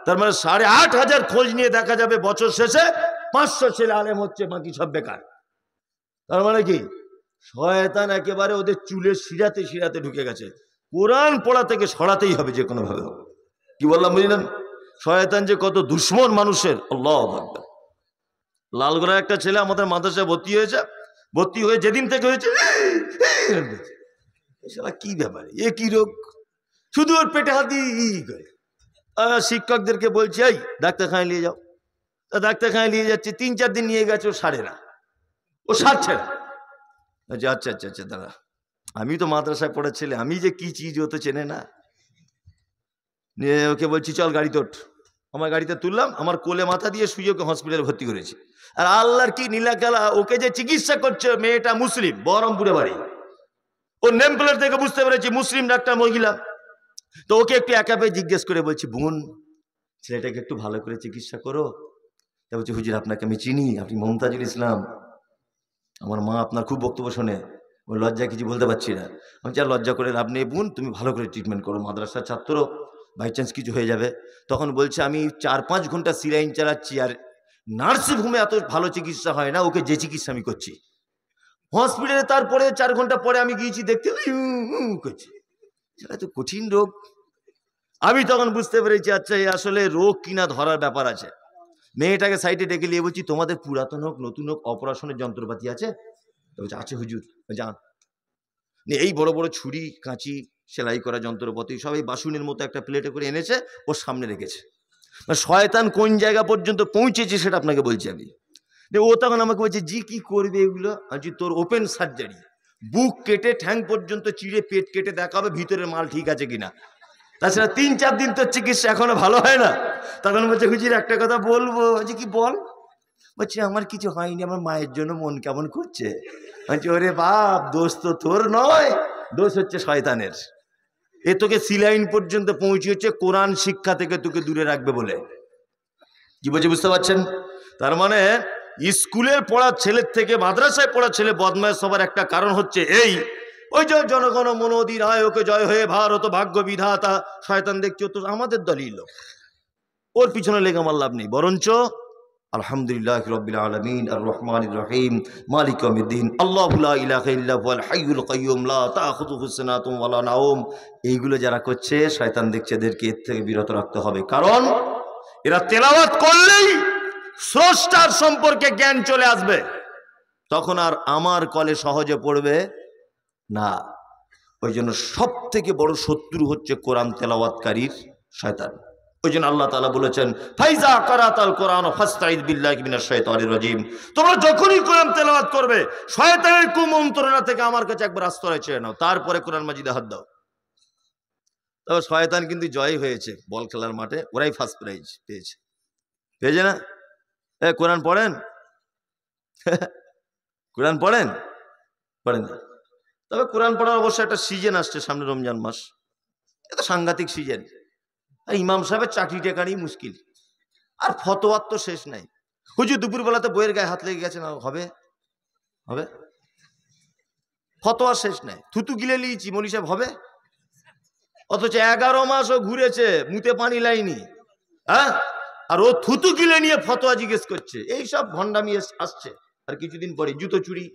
তার মানে 8,500 খোঁজ নিয়ে দেখা যাবে বছর শেষে 500 ছেলে আলেম হচ্ছে, বাকি সব বেকার। তার মানে কি, শয়তান একেবারে ওদের চুলের শিরাতে শিরাতে ঢুকে গেছে। কোরআন পড়া থেকে সরাতেই হবে যে কোনো ভাবে। কি বললাম বুঝলেন? শয়তান যে কত দুশ্মন মানুষের, আল্লাহু আকবার। লালগোলার একটা ছেলে আমাদের মাদ্রাসায় ভর্তি হয়েছে, ভর্তি হয়ে যেদিন থেকে হয়েছে কি ব্যাপার, এ কি রোগ, শুধু ওর পেটে হাত দিয়ে করে। শিক্ষকদেরকে বলছি, এই ডাক্তারখানায় নিয়ে যাও। ডাক্তারখানায় নিয়ে যাচ্ছে, 3-4 দিন নিয়ে গেছে, ও সারে না, ও সারছে না। আচ্ছা আচ্ছা আচ্ছা আচ্ছা দাদা, আমি তো মাদ্রাসায় পড়েছিলে, আমি যে কি চিজ ও তো চেনে না। নিয়ে ওকে বলছি চল গাড়িতে ওঠ। আমার গাড়িতে তুললাম, আমার কোলে মাথা দিয়ে শুয়ে ওকে হসপিটালে ভর্তি করেছি। আর আল্লাহর কি নীলাখেলা, ওকে যে চিকিৎসা করছে মেয়েটা মুসলিম, বহরমপুরে বাড়ি। ওর নেম প্লেট থেকে বুঝতে পেরেছি মুসলিম ডাক্তার মহিলা। তো ওকে একটু একা পেয়ে জিজ্ঞেস করে বলছি, বোন ছেলেটাকে একটু ভালো করে চিকিৎসা করো। তা বলছি, হুজুর আপনাকে আমি চিনি, আপনি মমতাজুল ইসলাম, আমার মা আপনার খুব বক্তব্য শোনে, ওই লজ্জা কিছু বলতে পারছি না। আমি চাই লজ্জা করে লাভ নেই বোন, তুমি ভালো করে ট্রিটমেন্ট করো, মাদ্রাসার ছাত্র, বাই চান্স কিছু হয়ে যাবে। তখন বলছে, আমি 4-5 ঘন্টা সিলাইন চালাচ্ছি, আর নার্সিং হোমে এত ভালো চিকিৎসা হয় না, ওকে যে চিকিৎসা আমি করছি হসপিটালে। তারপরে 4 ঘন্টা পরে আমি গিয়েছি দেখতে, করছি, সেটা তো কঠিন রোগ। আমি তখন বুঝতে পেরেছি, আচ্ছা এই আসলে রোগ কিনা ধরার ব্যাপার আছে। মেয়েটাকে সাইডে ডেকে নিয়ে বলছি, তোমাদের পুরাতন হোক নতুন হোক অপারেশনের যন্ত্রপাতি আছে? বলছে আছে হুজুর। যান, এই বড় বড় ছুরি কাঁচি সেলাই করা যন্ত্রপাতি সব এই বাসুনের মতো একটা প্লেটে করে এনেছে, ওর সামনে রেখেছে। শয়তান কোন জায়গা পর্যন্ত পৌঁছেছে সেটা আপনাকে বলছি আমি। ও তখন আমাকে বলছে, জি কি করবে এগুলো? আমি তোর ওপেন সার্জারি, বুক কেটে ঠ্যাং পর্যন্ত চিড়ে পেট কেটে দেখাবে ভিতরের মাল ঠিক আছে কিনা। তাছাড়া 3-4 দিন তোর চিকিৎসা এখনো ভালো হয় না। তখন বলছে, হুজুর একটা কথা বলবো। বলছি কি বল? বলছি আমার কিছু হয়নি, আমার মায়ের জন্য মন কেমন করছে। বলছি ওরে বাপ, দোষ তো তোর নয়, দোষ হচ্ছে শয়তানের। এ তোকে সিলাইন পর্যন্ত পৌঁছেছে কোরআন শিক্ষা থেকে তোকে দূরে রাখবে বলে। কি বলছি বুঝতে পারছেন? তার মানে স্কুলের পড়া ছেলের থেকে মাদ্রাসায় পড়া ছেলে বদমায়েশ সবার একটা কারণ হচ্ছে এই, ওই যে জনগণ মনোধিরায় ওকে জয় হয়ে ভারত ভাগ্য বিধাতা, শয়তান দেখছি তো আমাদের দলই লোক, ওর পিছনে লেগে আমার লাভ নেই। বরঞ্চ আলহামদুলিল্লাহ রাব্বিল আলামিন আর রহমানির রহিম মালিক ইয়াউমিদ্দিন আল্লাহু লা ইলাহা ইল্লা হুয়াল হাইয়ুল কাইয়্যুম লা তাখুযুহু সিনাতুন ওয়ালা নাওম, এইগুলো যারা করছে শয়তান দেখছে এদেরকে এর থেকে বিরত রাখতে হবে। কারণ এরা তেলাওয়াত করলেই স্রষ্টার সম্পর্কে জ্ঞান চলে আসবে, তখন আর আমার কলে সহজে পড়বে না। ওই জন্য সব থেকে বড় শত্রু হচ্ছে কোরআন তেলাওয়াতকারীর শয়তান। ওই জন্য আল্লাহ তাআলা বলেছেন, ফাইজা কারাতাল কোরআন ফাস্তাইদ বিল্লাহি মিনাশ শাইতানির রাজিম, তোমরা যখনই কোরআন তেলাওয়াত করবে শয়তানের কুমন্ত্রণা থেকে আমার কাছে একবার আশ্রয় চেয়ে নাও, তারপরে কোরআন মাজিদে হাত দাও। তবে শয়তান কিন্তু জয় হয়েছে বল খেলার মাঠে, ওরাই ফার্স্ট প্রাইজ পেয়েছে, পেয়েছে না? কোরআন পড়েন? কোরআন পড়েন? পড়েন না। তবে কোরআন পড়ার অবশ্যই একটা সিজন আসছে সামনে, রমজান মাস, এটা সাংঘাতিক সিজন। ইমাম সাহেবের চাকরি টেকারই মুশকিল, আর ফতোয়ার তো শেষ নাই। হুজুর দুপুরবেলাতে বইয়ের গায়ে হাত লেগে গেছে না, হবে হবে? ফতোয়ার শেষ নাই, থুতু গিলে নিয়েছি মনি সাহেব, হবে? অথচ 11 মাস ও ঘুরেছে, মুতে পানি লাইনি, হ্যাঁ, আর ও থুতু গিলে নিয়ে ফতোয়া জিজ্ঞেস করছে। এইসব ভণ্ডামি আসছে। আর কিছুদিন পরে জুতো চুরি,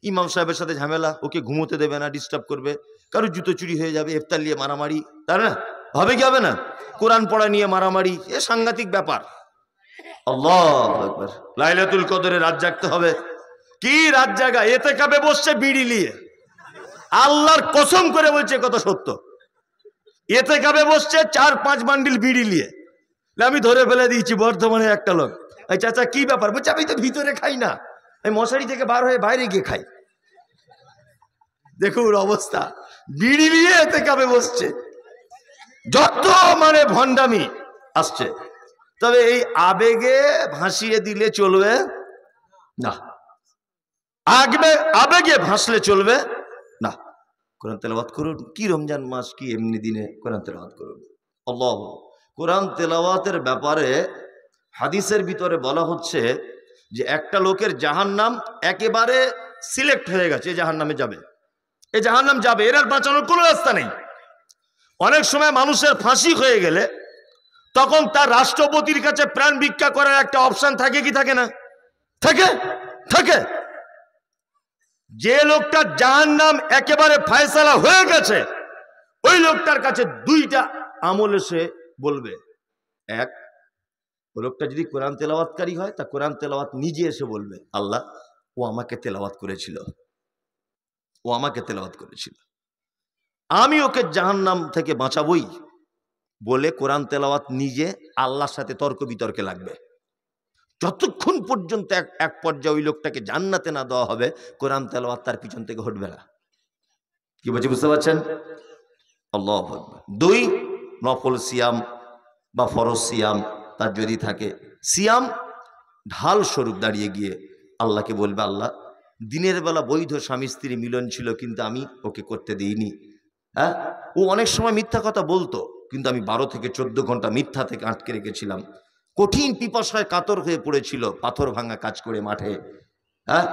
ইমাম সাহেবের সাথে ঝামেলা, ওকে ঘুমোতে দেবে না, ডিস্টার্ব করবে, কারো জুতো চুরি হয়ে যাবে, ইফতার নিয়ে মারামারি, তাই না? হবে কি হবে না? কোরআন পড়া নিয়ে মারামারি, এ সাংঘাতিক ব্যাপার। আল্লাহু আকবার। লাইলাতুল কদরে রাত জাগতে হবে। কি রাত জাগা? এতে কাবে বসছে বিড়ি নিয়ে, আল্লাহর কসম করে বলছে কত সত্য। এতে কাবে বসছে 4-5 বান্ডিল বিড়ি নিয়ে। আমি ধরে ফেলে দিয়েছি বর্ধমানে একটা লোক, এই চাচা কি ব্যাপার? বলছে আমি তো ভিতরে খাই না, আমি মশারি থেকে বার হয়ে বাইরে গিয়ে খাই। দেখুন অবস্থা, বিড়ি নিয়ে এতে কাবে বসছে, যত মানে ভণ্ডামি আসছে। তবে এই আবেগে ভাসিয়ে দিলে চলবে না, আবেগে ভাসলে চলবে না। কোরআন তেলাওয়াত করুন, কি রমজান মাস, কি এমনি দিনে কোরআন তেলাওয়াত করুন। আল্লাহ, কোরআন তেলাওয়াতের ব্যাপারে হাদিসের ভিতরে বলা হচ্ছে যে একটা লোকের জাহান্নাম একেবারে সিলেক্ট হয়ে গেছে, জাহান্নামে যাবে, এই জাহান্নাম যাবে, এর আর বাঁচানোর কোনো রাস্তা নেই। অনেক সময় মানুষের ফাঁসি হয়ে গেলে তখন তার রাষ্ট্রপতির কাছে প্রাণ ভিক্ষা করার একটা অপশন থাকে কি থাকে না? থাকে, থাকে। যে লোকটার জাহান্নাম একেবারে ফয়সালা হয়ে গেছে ওই লোকটার কাছে দুইটা আমল এসে বলবে। এক, ওই লোকটা যদি কোরআন তেলাওয়াতকারী হয় তা কোরআন তেলাওয়াত নিজে এসে বলবে, আল্লাহ ও আমাকে তেলাওয়াত করেছিল, ও আমাকে তেলাওয়াত করেছিল, আমি ওকে জাহান্নাম থেকে বাঁচাবই বলে কোরআন তেলাওয়াত নিজে আল্লাহর সাথে তর্ক বিতর্কে লাগবে। যতক্ষণ পর্যন্ত এক পর্যায়ে ওই লোকটাকে জান্নাতে না দেওয়া হবে কোরআন তেলাওয়াত তার পিছন থেকে হটবে না। কি বলছি বুঝতে পারছেন? আল্লাহু আকবার। দুই, নফল সিয়াম বা ফরজ সিয়াম তার যদি থাকে, সিয়াম ঢাল স্বরূপ দাঁড়িয়ে গিয়ে আল্লাহকে বলবে, আল্লাহ দিনের বেলা বৈধ স্বামী স্ত্রী মিলন ছিল কিন্তু আমি ওকে করতে দিইনি। হ্যাঁ, ও অনেক সময় মিথ্যা কথা বলতো কিন্তু আমি 12 থেকে 14 ঘন্টা মিথ্যা থেকে আটকে রেখেছিলাম। কঠিন পিপাসায় কাতর হয়ে পড়েছিল, পাথর ভাঙা কাজ করে মাঠে, হ্যাঁ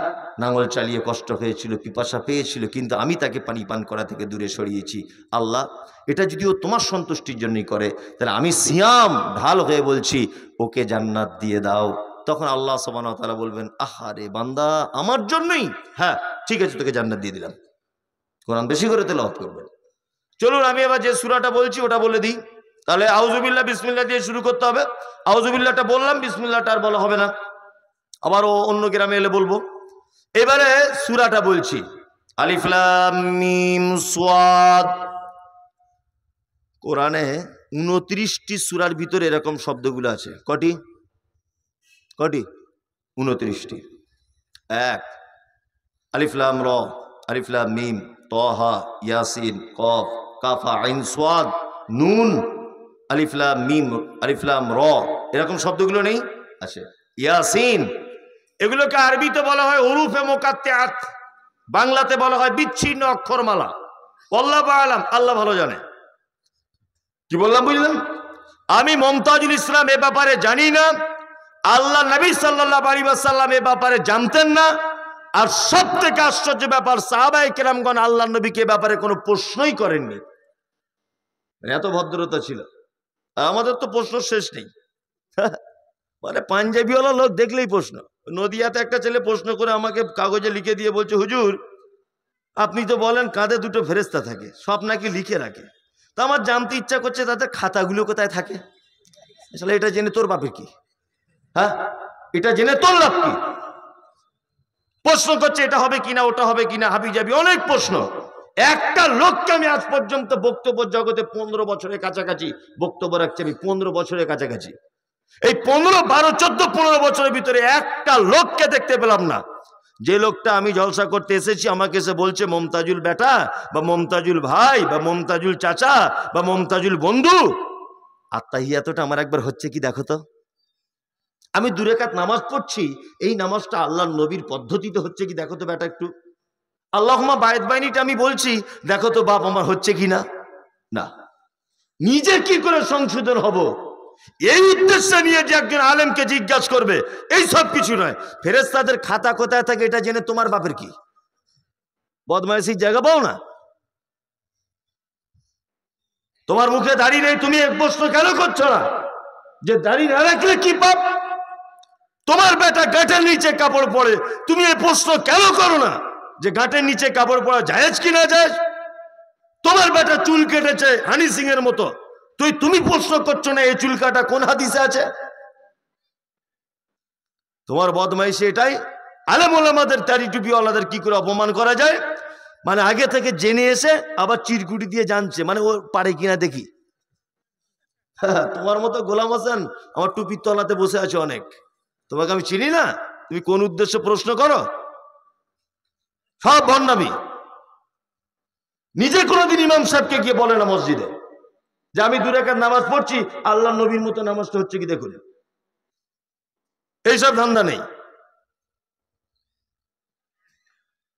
নাঙল চালিয়ে কষ্ট হয়েছিল, পিপাসা পেয়েছিল কিন্তু আমি তাকে পানি পান করা থেকে দূরে সরিয়েছি। আল্লাহ এটা যদি ও তোমার সন্তুষ্টির জন্যই করে তাহলে আমি সিয়াম ঢাল হয়ে বলছি ওকে জান্নাত দিয়ে দাও। তখন আল্লাহ সুবহানাহু ওয়া তাআলা বলবেন, আহারে বান্দা আমার জন্যই, হ্যাঁ ঠিক আছে তোকে জান্নাত দিয়ে দিলাম। কোরআন বেশি করে তেলাওয়াত করবেন। চলুন আমি এবার যে সূরাটা বলছি ওটা বলে দিই। তাহলে আউযুবিল্লাহ বিসমিল্লাহ দিয়ে শুরু করতে হবে। আউযুবিল্লাহটা বললাম, বিসমিল্লাহটা আর বলা হবে না, আবারও অন্য গ্রামে এলে বলবো। এবারে সূরাটা বলছি, আলিফ লাম মিম সাদ। কোরআনে 29টি সূরার ভিতরে এরকম শব্দগুলো আছে। কটি? 29টি। এক, আলিফ লাম র, আলিফ লাম মিম, তাহা, ইয়াসিন, কফ, কাফা, আইন, সাদ, নুন, আলিফ লাম মিম, আলিফ লাম র, এরকম শব্দগুলো নেই? আছে। ইয়াসিন, এগুলোকে আরবিতে বলা হয় হুরুফে মুকাত্তাআত, বাংলাতে বলা হয় বিচ্ছিন্ন অক্ষরমালা। আল্লাহু আ'লাম, আল্লাহ ভালো জানে। কি বললাম বুঝলেন? আমি মুমতাজুল ইসলাম এ ব্যাপারে জানি না, আল্লাহ নবী সাল্লাল্লাহু আলাইহি ওয়াসাল্লাম এ ব্যাপারে জানতেন না। আর সব থেকে আশ্চর্য ব্যাপার, সাহাবায়ে কেরামগণ আল্লাহ নবীকে এ ব্যাপারে কোনো প্রশ্নই করেননি। এত ভদ্রতা ছিল। আমাদের তো প্রশ্ন শেষ নেই। মানে পাঞ্জাবিওয়ালা লোক দেখলেই প্রশ্ন। নদিয়াতে একটা ছেলে প্রশ্ন করে আমাকে কাগজে লিখে দিয়ে বলছে, হুজুর আপনি তো বলেন কাঁধে দুটো ফেরেশতা থাকে, সব নাকি লিখে রাখে। তা আমার জানতে ইচ্ছা করছে তাদের খাতাগুলো কোথায় থাকে। আসলে এটা জেনে তোর বাপের কি? হ্যাঁ, এটা জেনে তোর লাভ কি? প্রশ্ন করছে এটা হবে কিনা, ওটা হবে কিনা, হাবি যাবি অনেক প্রশ্ন। একটা লোককে আমি আজ পর্যন্ত বক্তব্য জগতে 15 বছরের কাছাকাছি বক্তব্য রাখছি, আমি 15 বছরের কাছাকাছি। এই 15, 12, 14, 15 বছরের ভিতরে একটা লোককে দেখতে পেলাম না যে লোকটা আমি জলসা করতে এসেছি আমাকে এসে বলছে মমতাজুল বেটা বা মমতাজুল ভাই বা মমতাজুল চাচা বা মমতাজুল বন্ধু। আত্তাহিয়াতটা আমার একবার হচ্ছে কি দেখো তো। আমি 2 রাকাত নামাজ পড়ছি, এই নামাজটা আল্লাহর নবীর পদ্ধতিতে হচ্ছে কি দেখো তো বেটা একটু। আল্লাহুম্মা বায়েত বাইনিটা আমি বলছি, দেখো তো বাপ আমার হচ্ছে কি না। না, নিজে কি করে সংশোধন হব এই উদ্দেশ্যে নিয়ে যে একজন আলেমকে জিজ্ঞাসা করবে, এই সব কিছু নয়। ফেরেশতাদের খাতা কোথায় থাকে এটা জেনে তোমার বাপের কি? বদমাইশির জায়গা পাও না। তোমার মুখে দাড়ি নেই, তুমি এক প্রশ্ন কেন করছো না যে দাড়ি না রাখলে কি পাপ? তোমার বেটা গাঁটের নিচে কাপড় পরে, তুমি এই প্রশ্ন কেন করো না যে গাঁটের নিচে কাপড় পরা জায়েজ কি না জায়েজ? তোমার বেটা চুল কেটেছে হানি সিং এর মতো, তুমি প্রশ্ন করছো না এই চুল কাটা কোন হাদিসে আছে? তোমার বদমাইশি এটাই। আলেম ওলামাদের দাড়ি টুপিওয়ালাদের কি করে অপমান করা যায়, মানে আগে থেকে জেনে এসে আবার চিরকুটি দিয়ে জানছে, মানে ও পারে কিনা দেখি। তোমার মতো গোলাম হাসান আমার টুপির তলাতে বসে আছে অনেক, তোমাকে আমি চিনি না, তুমি কোন উদ্দেশ্যে প্রশ্ন করো? সব ভণ্ডামি। নিজে কোনোদিন ইমাম সাহেবকে গিয়ে বলে না মসজিদে যে আমি 2 রাকাত নামাজ পড়ছি, আল্লাহ নবীর মতো নামাজটা হচ্ছে কি দেখুন। এইসব ধান্দা নেই।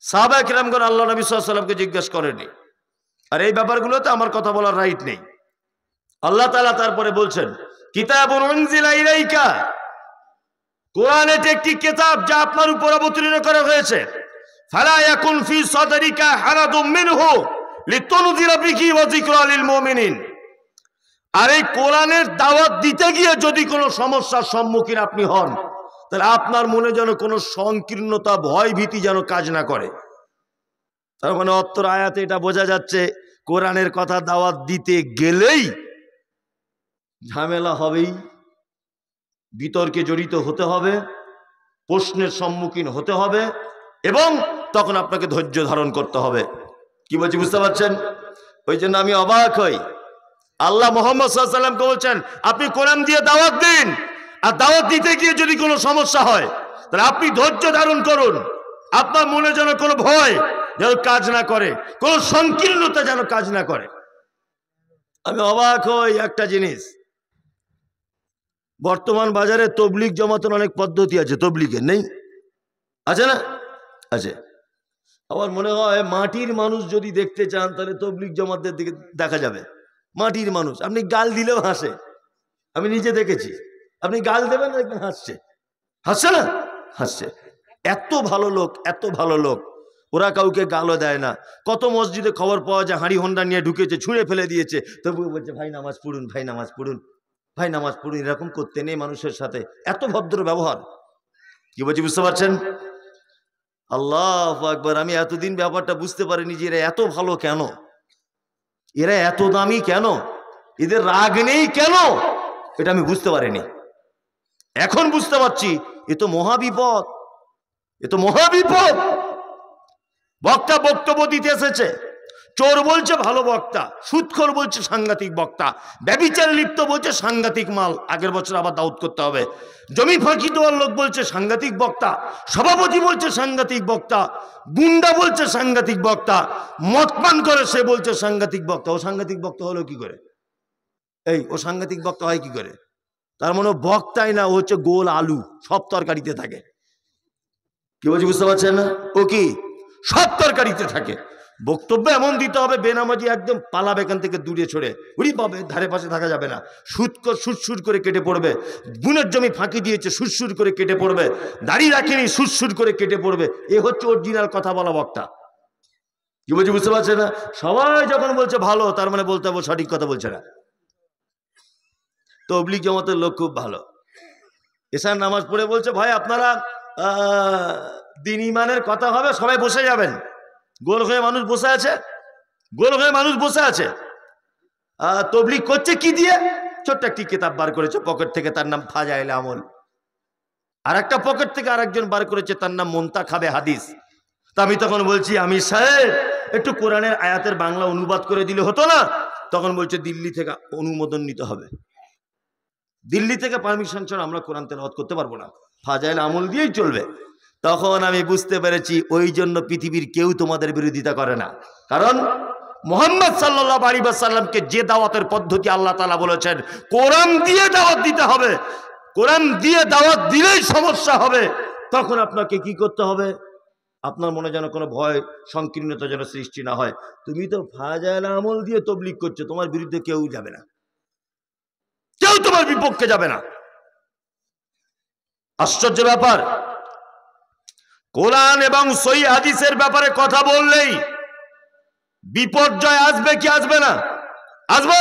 সাহাবায়ে কেরামগণ আল্লাহ নবী সাল্লাল্লাহু আলাইহি ওয়াসাল্লামকে জিজ্ঞাসা করেনি, আর এই ব্যাপারগুলোতে আমার কথা বলার রাইট নেই। আল্লাহ তাআলা তারপরে বলছেন, কিতাবুন উনজিলা ইলাইকা, কোরআন এটি একটি কিতাব যা আপনার উপর অবতীর্ণ করা হয়েছে। ফালা ইয়াকুন ফি সাদরিকা হারাদুম মিনহু লিতুনযিরা বিহি ওয়া যিকরা লিল মুমিনিন। আর এই কোরআনের দাওয়াত দিতে গিয়ে যদি কোনো সমস্যার সম্মুখীন আপনি হন, তাহলে আপনার মনে যেন কোনো সংকীর্ণতা, ভয় ভীতি যেন কাজ না করে। তার মানে অত্তর আয়াতে এটা বোঝা যাচ্ছে কোরআনের কথা দাওয়াত দিতে গেলেই ঝামেলা হবেই, বিতর্কে জড়িত হতে হবে, প্রশ্নের সম্মুখীন হতে হবে, এবং তখন আপনাকে ধৈর্য ধারণ করতে হবে। কি বলছি বুঝতে পারছেন? ওই জন্য আমি অবাক হই, আল্লাহ মুহাম্মদ সাল্লাল্লাহু আলাইহি ওয়াসাল্লামকে বলছেন আপনি কোরআন দিয়ে দাওয়াত দিন, আর দাওয়াত দিতে গিয়ে যদি কোনো সমস্যা হয় তাহলে আপনি ধৈর্য ধারণ করুন। আপনার মনে যেন কোনো ভয় যেন কাজ না করে, কোনো সংকীর্ণতা যেন কাজ না করে। আমি অবাক হই একটা জিনিস, বর্তমান বাজারে তবলিগ জমাতের অনেক পদ্ধতি আছে, তবলিগের নেই আছে না? আছে। আমার মনে হয় মাটির মানুষ যদি দেখতে চান তাহলে তবলিগ জমাতদের দিকে দেখা যাবে। মাটির মানুষ, আপনি গাল দিলেও হাসে, আমি নিজে দেখেছি। আপনি গাল দেবেন দেখবেন হাসছে, হাসছে না? হাসছে। এত ভালো লোক, এত ভালো লোক, ওরা কাউকে গালও দেয় না। কত মসজিদে খবর পাওয়া যায় হাঁড়ি হোন্ডা নিয়ে ঢুকেছে, ছুঁড়ে ফেলে দিয়েছে, তবুও বলছে ভাই নামাজ পড়ুন, ভাই নামাজ পড়ুন, ভাই নামাজ পড়ুন। এরকম করতে নেই মানুষের সাথে, এত ভদ্র ব্যবহার। কি বলছি বুঝতে পারছেন? আল্লাহু আকবার। আমি এতদিন ব্যাপারটা বুঝতে পারিনি যে এরা এত ভালো কেন, এরা এত দামি কেন, এদের রাগ নেই কেন, এটা আমি বুঝতে পারিনি। এখন বুঝতে পারছি এ তো মহাবিপদ, এ তো মহাবিপদ। বক্তা বক্তব্য দিতে এসেছে, চোর বলছে ভালো বক্তা, সুদখোর বলছে সাংঘাতিক বক্তা, ব্যভিচারে লিপ্ত বলছে সাংঘাতিক মাল, আগের বছর আবার দাউদ করতে হবে। জমি ফাঁকি দেওয়ার লোক বলছে সাংঘাতিক বক্তা, সভাপতি বলছে সাংঘাতিক বক্তা, গুন্ডা বলছে সাংঘাতিক বক্তা, মদ পান করে সে বলছে সাংঘাতিক বক্তা। ও সাংঘাতিক বক্তা হলো কি করে? ও সাংঘাতিক বক্তা হয় কি করে? তার মানে বক্তাই না, ও হচ্ছে গোল আলু, সব তরকারিতে থাকে। কি বলছি বুঝতে পারছেন না? ও কি সব তরকারিতে থাকে। বক্তব্য এমন দিতে হবে বেনামাজি একদম পালাবে এখান থেকে দূরে ছড়ে, উড়ি পাবে, ধারে পাশে থাকা যাবে না। সুর করে কেটে পড়বে, বুনের জমি ফাঁকি দিয়েছে সুর করে কেটে পড়বে, দাড়ি রাখেনি সুর করে কেটে পড়বে। এ হচ্ছে অরিজিনাল কথা বলা বক্তা। কি বলছি বুঝতে পারছে না? সবাই যখন বলছে ভালো, তার মানে বলতে হবে সঠিক কথা বলছে না। তবলিগ জমাতের লোক খুব ভালো, এশার নামাজ পড়ে বলছে ভাই আপনারা দিন ইমানের কথা হবে, সবাই বসে যাবেন। গোল হয়ে মানুষ বসে আছে, গোল হয়ে মানুষ বসে আছে। তবলিগ করছে কি দিয়ে? ছোট্ট একটি কিতাব বার করেছে পকেট থেকে, তার নাম ফাজাইল আমল। আর একটা পকেট থেকে আরেকজন বার করেছে, তার নাম মুনতাখাবে হাদিস। তা আমি তখন বলছি আমি সাহেব একটু কোরআনের আয়াতের বাংলা অনুবাদ করে দিলে হতো না? তখন বলছে দিল্লি থেকে অনুমোদন নিতে হবে, দিল্লি থেকে পারমিশন ছাড়া আমরা কোরআন তেলাওয়াত করতে পারবো না, ফাজাইল আমল দিয়েই চলবে। তখন আমি বুঝতে পেরেছি ওই জন্য পৃথিবীর কেউ তোমাদের বিরোধিতা করে না, কারণ মুহাম্মদ সাল্লাল্লাহু আলাইহি ওয়াসাল্লামকে যে দাওয়াতের পদ্ধতি আল্লাহ তাআলা বলেছেন কোরআন দিয়ে দাওয়াত দিতে হবে, কোরআন দিয়ে দাওয়াত দিলেই সমস্যা হবে। তখন আপনাকে কি করতে হবে? আপনার মনে যেন কোনো ভয় সংকীর্ণতা যেন সৃষ্টি না হয়। তুমি তো ফাজাইল আমল দিয়ে তবলিগ করছো, তোমার বিরুদ্ধে কেউ যাবে না, কেউ তোমার বিপক্ষে যাবে না। আশ্চর্য ব্যাপার, কোরআন এবং সহিহ হাদিসের ব্যাপারে কথা বললেই বিপর্যয় আসবে কি আসবে না? আসবে,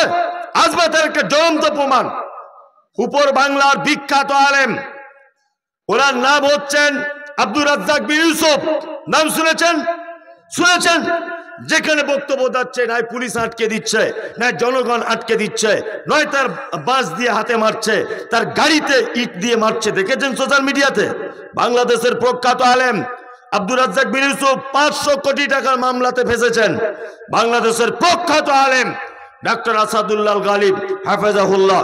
আসবে। তার একটা জ্বলন্ত প্রমাণ, উপর বাংলার বিখ্যাত আলেম, ওনার নাম হচ্ছেন আব্দুর রাজ্জাক বিন ইউসুফ। নাম শুনেছেন? শুনেছেন? যেখানে বক্তব্য যাচ্ছে নয় পুলিশ আটকে দিচ্ছে, নয় জনগণ আটকে দিচ্ছে, নয় তার বাস দিয়ে হাতে মারছে, তার গাড়িতে ইট দিয়ে মারছে। দেখেছেন সোশ্যাল মিডিয়াতে? বাংলাদেশের প্রখ্যাত আলেম আব্দুর রাজ্জাক বিন ইউসুফ 500 কোটি টাকার মামলাতে ফেসেছেন। বাংলাদেশের প্রখ্যাত আলেম ডক্টর আসাদুল্লাহ গালিব হাফেজাহুল্লাহ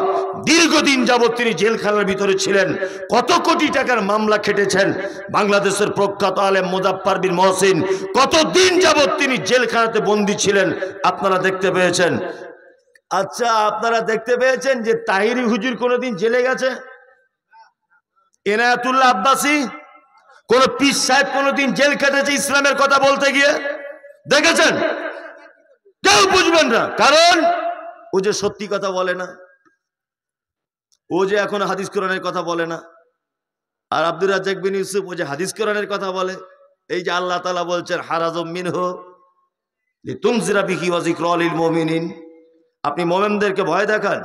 দীর্ঘদিন যাবৎ তিনি জেলখানার ভিতরে ছিলেন, কত কোটি টাকার মামলা খেটেছেন। বাংলাদেশের প্রখ্যাত আলেম মুজাফফর বিন মহসিন কতদিন যাবৎ তিনি জেলখানাতে বন্দী ছিলেন, আপনারা দেখতে পেয়েছেন। আচ্ছা, আপনারা দেখতে পেয়েছেন যে তাহিরি হুজুর কোনোদিন জেলে গেছে? এনায়েতুল্লাহ আব্বাসী, কোন পীর সাহেব কোনোদিন জেল খেটেছে ইসলামের কথা বলতে গিয়ে? দেখেছেন? কেউ বুঝবেন না, কারণ ও যে সত্যি কথা বলে না, ও যে এখন হাদিস কোরআনের কথা বলে না। আর আব্দুর রাজ্জাক বিন ইউসুফ ও যে হাদিস কোরআনের কথা বলে, এই যে আল্লাহ তাআলা বলছেন হারাজুম মিনহু লিতুনজিরা বিহি ওয়া যিকরা লিল মুমিনিন, আপনি মুমিনদেরকে ভয় দেখান,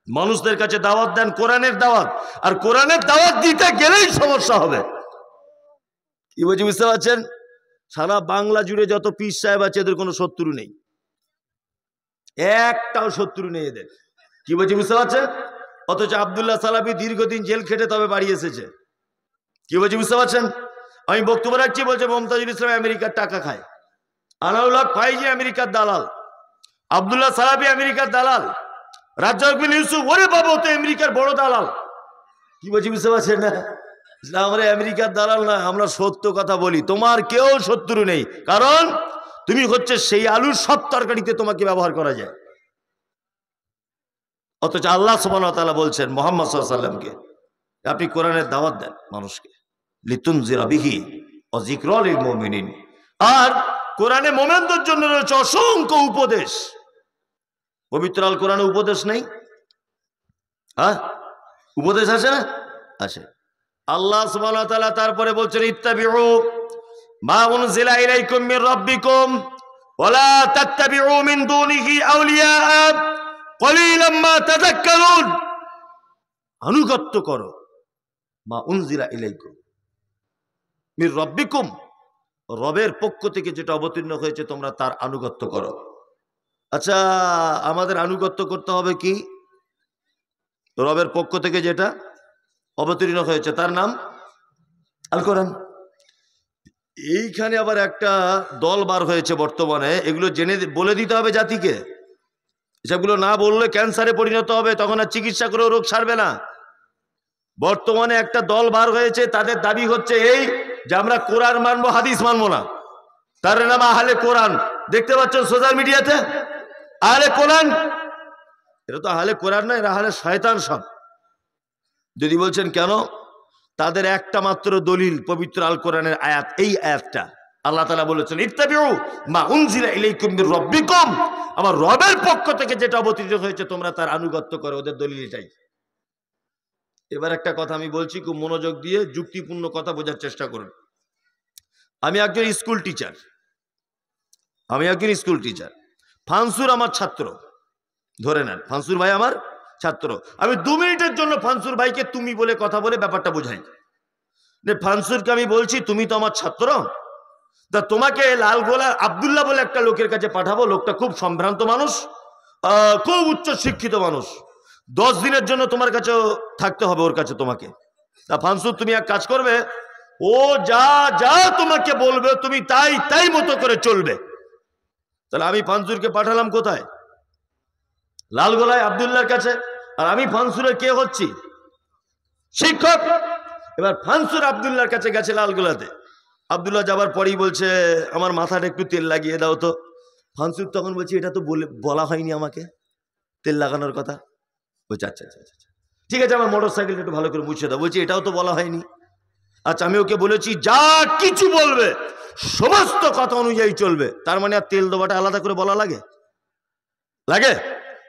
মানুষদের কাছে দাওয়াত দেন কোরআনের দাওয়াত, আর কোরআনের দাওয়াত দিতে গেলেই সমস্যা হবে। কি বলছি বুঝতে পারছেন? সারা বাংলা জুড়ে যত পীর সাহেব আছে এদের কোনো শত্রু নেই, একটাও শত্রু নেই এদের। কি বলছি বুঝতে পারছেন? অথচ আব্দুল্লাহ সালাফি দীর্ঘদিন জেল খেটে তবে বাড়ি এসেছে। কি বলছি বুঝতে পারছেন? আমি বক্তব্য রাখছি, বলছে মমতাজুল ইসলাম আমেরিকার টাকা খায়, আনাউল হক ফাইজি আমেরিকার দালাল, আব্দুল্লাহ সালাফি আমেরিকার দালাল, রাজ্জাক বিন ইউসুফ ওরে বাবা তো আমেরিকার বড় দালাল। কি বলছি বুঝতে পারছেন না? আমরা আমেরিকার দালাল না, আমরা সত্য কথা বলি। তোমার কেউ শত্রু নেই, কারণ তুমি হচ্ছে সেই আলুর সব তরকারিতে তোমাকে ব্যবহার করা যায়। অথচ আল্লাহ সুবহানাহু ওয়া তাআলা বলছেন মুহাম্মদ সাল্লাল্লাহু আলাইহি ওয়াসাল্লামকে, আপনি কোরআনের দাওয়াত দেন মানুষকে, লিতুনজিরা বিহি ওয়া যিকরা লিল মুমিনিন। আর কোরআনে মুমিনদের জন্য রয়েছে অসংখ্য উপদেশ। পবিত্র আল কোরআনে উপদেশ নেই? হ্যাঁ, উপদেশ আছে না? আছে। আল্লাহ সুবহানাহু ওয়া তাআলা তারপরে বলছেন ইত্তাবিউ মা উনজিলা ইলাইকুম মির রাব্বিকুম ওয়া লা তাত্তাবিউ মিন দুনিহি আউলিয়া কলিলাম মা তাযাক্কারুন। আনুগত্য করো মা উনজিলা ইলাইকুম মির রাব্বিকুম, রবের পক্ষ থেকে যেটা অবতীর্ণ হয়েছে তোমরা তার আনুগত্য করো। আচ্ছা, আমাদের আনুগত্য করতে হবে কি? রবের পক্ষ থেকে যেটা অবতীর্ণ হয়েছে তার নাম আল কোরআন। এইখানে আবার একটা দল বার হয়েছে বর্তমানে, এগুলো জেনে বলে দিতে হবে জাতিকে। এসবগুলো না বললে ক্যান্সারে পরিণত হবে, তখন আর চিকিৎসা করেও রোগ সারবে না। বর্তমানে একটা দল বার হয়েছে, তাদের দাবি হচ্ছে এই যে আমরা কোরআন মানবো, হাদিস মানবো না। তার নাম আহলে কোরআন। দেখতে পাচ্ছেন সোশ্যাল মিডিয়াতে আহলে কোরআন। এটা তো আহলে কোরআন না, এরা আহলে শয়তান সব। যদি বলছেন কেন, তাদের একটা মাত্র দলিল পবিত্র আল কোরআনের আয়াত, এই আয়াতটা আল্লাহ তাআলা বলেছেন ইত্তাবিউ মা উনজিলা ইলাইকুম মির রাব্বিকুম, আমার রবের পক্ষ থেকে যেটা অবতীর্ণ হয়েছে তোমরা তার আনুগত্য করো। ওদের দলিল এটাই। এবার একটা কথা আমি বলছি, খুব মনোযোগ দিয়ে যুক্তিপূর্ণ কথা বোঝার চেষ্টা করুন। আমি একজন স্কুল টিচার, ফানসুর আমার ছাত্র, ধরে নেন ফানসুর ভাই আমার ছাত্র। আমি 2 মিনিটের জন্য ফানসুর ভাইকে তুমি বলে কথা বলে ব্যাপারটা বোঝাই। ফানসুরকে আমি বলছি তুমি তো আমার ছাত্র, তা তোমাকে লালগোলা আব্দুল্লাহ বলে একটা লোকের কাছে পাঠাবো। লোকটা খুব সম্ভ্রান্ত মানুষ, খুব উচ্চ শিক্ষিত মানুষ। 10 দিনের জন্য তোমার কাছে থাকতে হবে ওর কাছে তোমাকে। তা ফানসুর তুমি এক কাজ করবে, ও যা যা তোমাকে বলবে তুমি তাই তাই মতো করে চলবে। তাহলে আমি ফানসুরকে পাঠালাম কোথায়? লালগোলায় আব্দুল্লাহর কাছে। আর আমি ফানসুরের কে হচ্ছি? শিক্ষক। এবার ফানসুর আব্দুল্লাহর কাছে গেছে লালগোলাতে। আব্দুল্লাহ যাবার পরেই বলছে আমার মাথাটা একটু তেল লাগিয়ে দাও তো। ফানসুর তখন বলছি এটা তো বলা হয়নি আমাকে তেল লাগানোর কথা। বলছে আচ্ছা আচ্ছা আচ্ছা ঠিক আছে, আমার মোটর সাইকেলটা একটু ভালো করে মুছে দাও। বলছি এটাও তো বলা হয়নি। আচ্ছা, আমি ওকে বলেছি যা কিছু বলবে সমস্ত কথা অনুযায়ী চলবে। তার মানে আর তেল দেওয়াটা আলাদা করে বলা লাগে?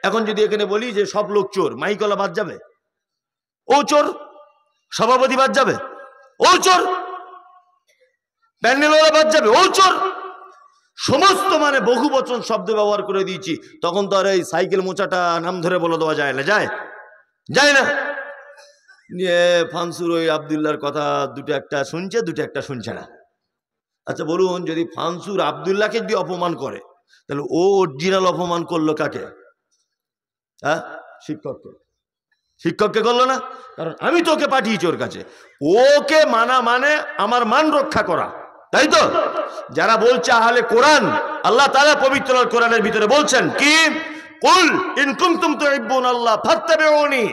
এখন যদি এখানে বলি যে সব লোক চোর, মাইকলা বাদ যাবে? ও চোর। সভাপতি বাদ যাবে? ও চোর। প্যান্ডেলওয়ালা বাদ যাবে? ও চোর। সমস্ত মানে বহু বচন শব্দ ব্যবহার করে দিয়েছি। তখন তো আর এই সাইকেল মোচাটা নাম ধরে বলে দেওয়া যায় না? যায় না। নিয়ে ফানসুর ওই আব্দুল্লাহর কথা দুটো একটা শুনছে, দুটো একটা শুনছে না। আচ্ছা বলুন, যদি ফানসুর আব্দুল্লাহকে যদি অপমান করে তাহলে ও অরিজিনাল অপমান করলো কাকে? হ্যাঁ, শিক্ষককে করলো না? কারণ আমি তোকে পাঠিয়েছি ওর কাছে। ওকে মানা মানে আমার মান রক্ষা করা, তাই তো? যারা বলছে আহলে কোরআন, আল্লাহ তাআলা পবিত্র কোরআনের ভিতরে বলছেন কি, কুল ইন কুনতুম তুহিব্বুনাল্লাহ ফাত্তাবিউনি।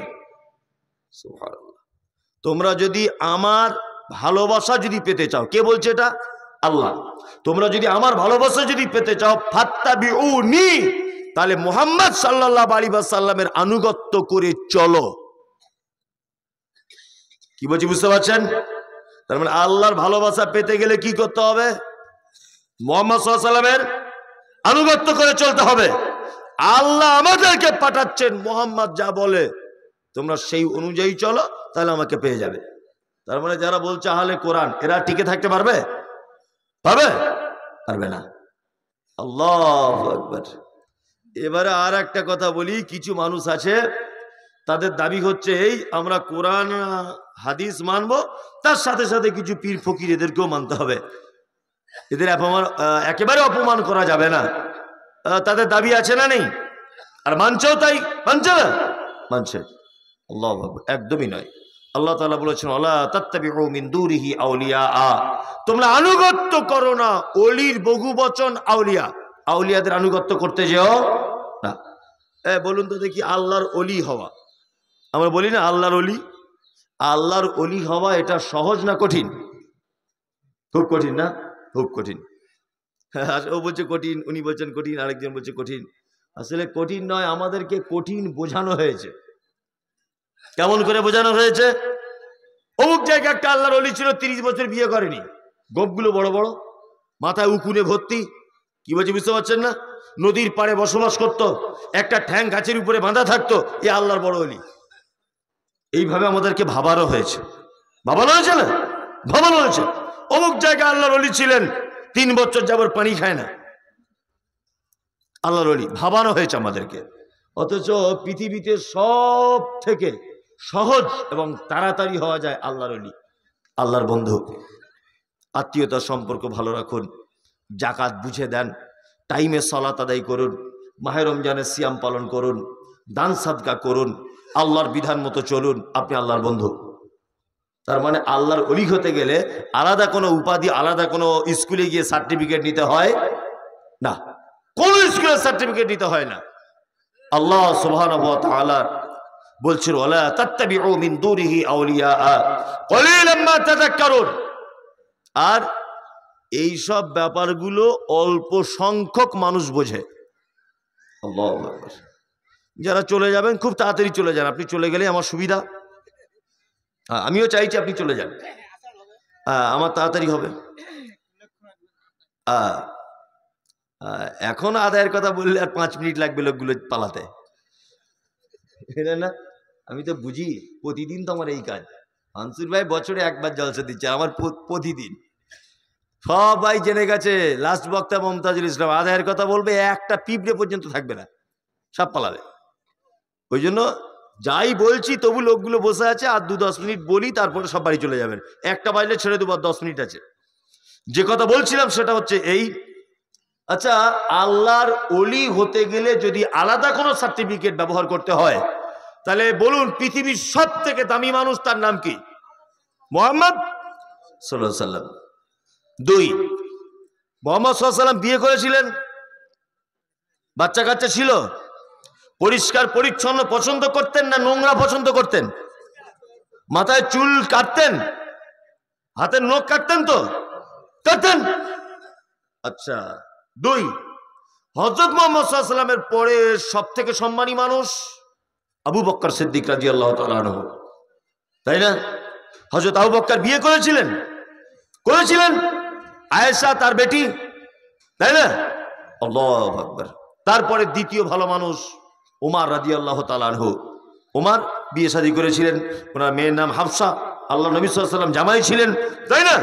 সুবহানাল্লাহ। তোমরা যদি আমার ভালোবাসা যদি পেতে চাও, কে বলছে এটা? আল্লাহ। তোমরা যদি আমার ভালোবাসা যদি পেতে চাও ফাত্তাবিউনি, তাহলে মুহাম্মদ সাল্লাল্লাহু আলাইহি ওয়াসাল্লামের আনুগত্য করে চলো। কি বলছি বুঝতে পারছেন? তার মানে আল্লাহর ভালোবাসা পেতে গেলে কি করতে হবে? মুহাম্মদ সাল্লাল্লাহু আলাইহি ওয়াসাল্লামের আনুগত্য করে চলতে হবে। আল্লাহ আমাদেরকে পাঠাচ্ছেন, মুহাম্মদ যা বলে তোমরা সেই অনুযায়ী চলো, তাহলে আমাকে পেয়ে যাবে। তার মানে যারা বলছে আহলে কোরআন, এরা টিকে থাকতে পারবে? পারবে? পারবে না। আল্লাহু আকবার। এবারে আর একটা কথা বলি, কিছু মানুষ আছে তাদের দাবি হচ্ছে এই, আমরা কোরআন হাদিস মানবো, তার সাথে সাথে কিছু পীর ফকির এদেরকেও মানতে হবে। এদের একেবারে অপমান করা যাবে না। তাদের দাবি আছে না নেই? আর মানছেও তাই, মানছে না? মানছে। আল্লাহু আকবার। একদমই নয়। আল্লাহ তাআলা বলেছেন, ওয়ালা তাত্তাবিউ মিন দুরিহি আউলিয়া, তোমরা আনুগত্য করো না ওলির বহু বচন আউলিয়া, আউলিয়াদের আনুগত্য করতে যেও না। বলুন তো দেখি, আল্লাহর ওলি হওয়া, আমরা বলি না আল্লাহর ওলি, আল্লাহর ওলি হওয়া এটা সহজ না কঠিন? খুব কঠিন না? খুব কঠিন। ও বলছে কঠিন, উনি বলছেন কঠিন, আরেকজন বলছে কঠিন। আসলে কঠিন নয়, আমাদেরকে কঠিন বোঝানো হয়েছে। কেমন করে বোঝানো হয়েছে? অমুক জায়গায় একটা আল্লাহর ওলি ছিল, 30 বছর বিয়ে করেনি, গোপগুলো বড় বড়, মাথায় উকুনে ভর্তি। কি বলছে বুঝতে পারছেন না? নদীর পাড়ে বসবাস করত, একটা ঠ্যাং গাছের উপরে বাঁধা থাকতো, এ আল্লাহর বড় ওলি। এইভাবে আমাদেরকে ভাবারও হয়েছে। ভাবানো হয়েছে না? ভাবানো হয়েছে। অমুক জায়গায় আল্লাহর ওলি ছিলেন, 3 বছর যাবত পানি খায় না, আল্লাহর ওলি। ভাবানো হয়েছে আমাদেরকে। অথচ পৃথিবীতে সব থেকে সহজ এবং তাড়াতাড়ি হওয়া যায় আল্লাহর ওলি, আল্লাহর বন্ধু। আত্মীয়তার সম্পর্ক ভালো রাখুন, জাকাত বুঝে দেন, টাইমে সালাত আদায় করুন, মাহে রমজানের সিয়াম পালন করুন, দান সাদকা করুন, আল্লাহর বিধান মতো চলুন, আপনি আল্লাহর বন্ধু। তার মানে আল্লাহর ওলি হতে গেলে আলাদা কোনো উপাধি, আলাদা কোনো স্কুলে গিয়ে সার্টিফিকেট নিতে হয় না, কোন স্কুলের সার্টিফিকেট নিতে হয় না। আল্লাহ সুবহানাহু ওয়া তাআলা বলছেন, ওয়ালা তাত্তাবিউ মিন দুরিহি আউলিয়া কলিলাম মা তাযাক্কারুন। আর এই সব ব্যাপারগুলো অল্প সংখ্যক মানুষ বোঝে। আল্লাহু আকবার। যারা চলে যাবেন খুব তাড়াতাড়ি চলে যান, আপনি চলে গেলে আমার সুবিধা। আমিও চাইছি আপনি চলে যান, আমার তাড়াতাড়ি হবে। এখন আদায়ের কথা বললে আর 5 মিনিট লাগবে লোকগুলো পালাতে, না? আমি তো বুঝি, প্রতিদিন তো আমার এই কাজ। মানসুর ভাই বছরে একবার জলসা দিচ্ছে, আমার প্রতিদিন। সবাই জেনে গেছে, লাস্ট বক্তা মমতাজুল ইসলাম আদায়ের কথা বলবে, একটা পিঁপড়ে পর্যন্ত থাকবে না, সব পালাবে। ওই জন্য যাই বলছি তবু লোকগুলো বসে আছে, আর 2-10 মিনিট বলি, তারপরে সব বাড়ি চলে যাবেন। 1টা বাজলে ছেড়ে দেবো, 10 মিনিট আছে। যে কথা বলছিলাম সেটা হচ্ছে এই, আচ্ছা, আল্লাহর ওলি হতে গেলে যদি আলাদা কোনো সার্টিফিকেট ব্যবহার করতে হয়, তাহলে বলুন পৃথিবীর সব থেকে দামি মানুষ, তার নাম কি? মুহাম্মদ সাল্লাল্লাহু আলাইহি সাল্লাম। 2, মুহাম্মদ সাল্লাল্লাহু আলাইহি সাল্লাম বিয়ে করেছিলেন, বাচ্চা কাচ্চা ছিল, পরিষ্কার পরিচ্ছন্ন পছন্দ করতেন না নোংরা পছন্দ করতেন? মাথায় চুল কাটতেন, হাতের নখ কাটতেন তো? কাটতেন। আচ্ছা, 2, হযরত মুহাম্মদ সাল্লাল্লাহু আলাইহি সাল্লামের পরে সব থেকে সম্মানী মানুষ আবু বকর সিদ্দিক রাদিয়াল্লাহু তাআলা আনহু, তাই না? হযরত আবু বকর বিয়ে করেছিলেন, আয়েশা তার বেটি, তাই না? আল্লাহু আকবার। তারপরে দ্বিতীয় ভালো মানুষ ওমর রাদিয়াল্লাহু তাআলা আনহু। ওমর বিয়ে শাদী করেছিলেন, ওনার মেয়ের নাম হাফসা, আল্লাহ নবী সাল্লাল্লাহু আলাইহি ওয়াসাল্লাম জামাই ছিলেন, তাই না?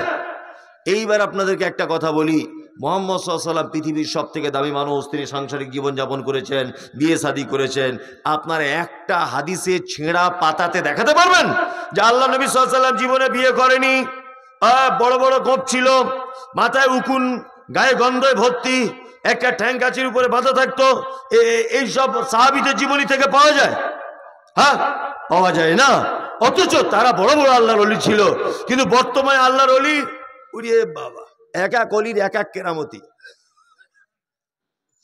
এইবার আপনাদেরকে একটা কথা বলি, মুহাম্মদ সাল্লাল্লাহু আলাইহি ওয়াসাল্লাম পৃথিবীর সব থেকে দামি মানুষ, তিনি সাংসারিক জীবনযাপন করেছেন, বিয়ে শাদী করেছেন। আপনার একটা হাদিসে ছেঁড়া পাতাতে দেখাতে পারবেন যে আল্লাহ নবী সাল্লাল্লাহু আলাইহি ওয়াসাল্লাম জীবনে বিয়ে করেনি, বড় বড় গোঁফ ছিল, মাথায় উকুন, গায়ে গন্ধে ভর্তি, একটা ঠ্যাং গাছের উপরে বাঁধা থাকতো, এইসব সাহাবীদের জীবনী থেকে পাওয়া যায়? হ্যাঁ, পাওয়া যায় না। অথচ তারা বড় বড় আল্লাহর ওলি ছিল। কিন্তু বর্তমানে আল্লাহর ওলি, উড়িয়ে বাবা, এক এক অলির এক এক কেরামতি।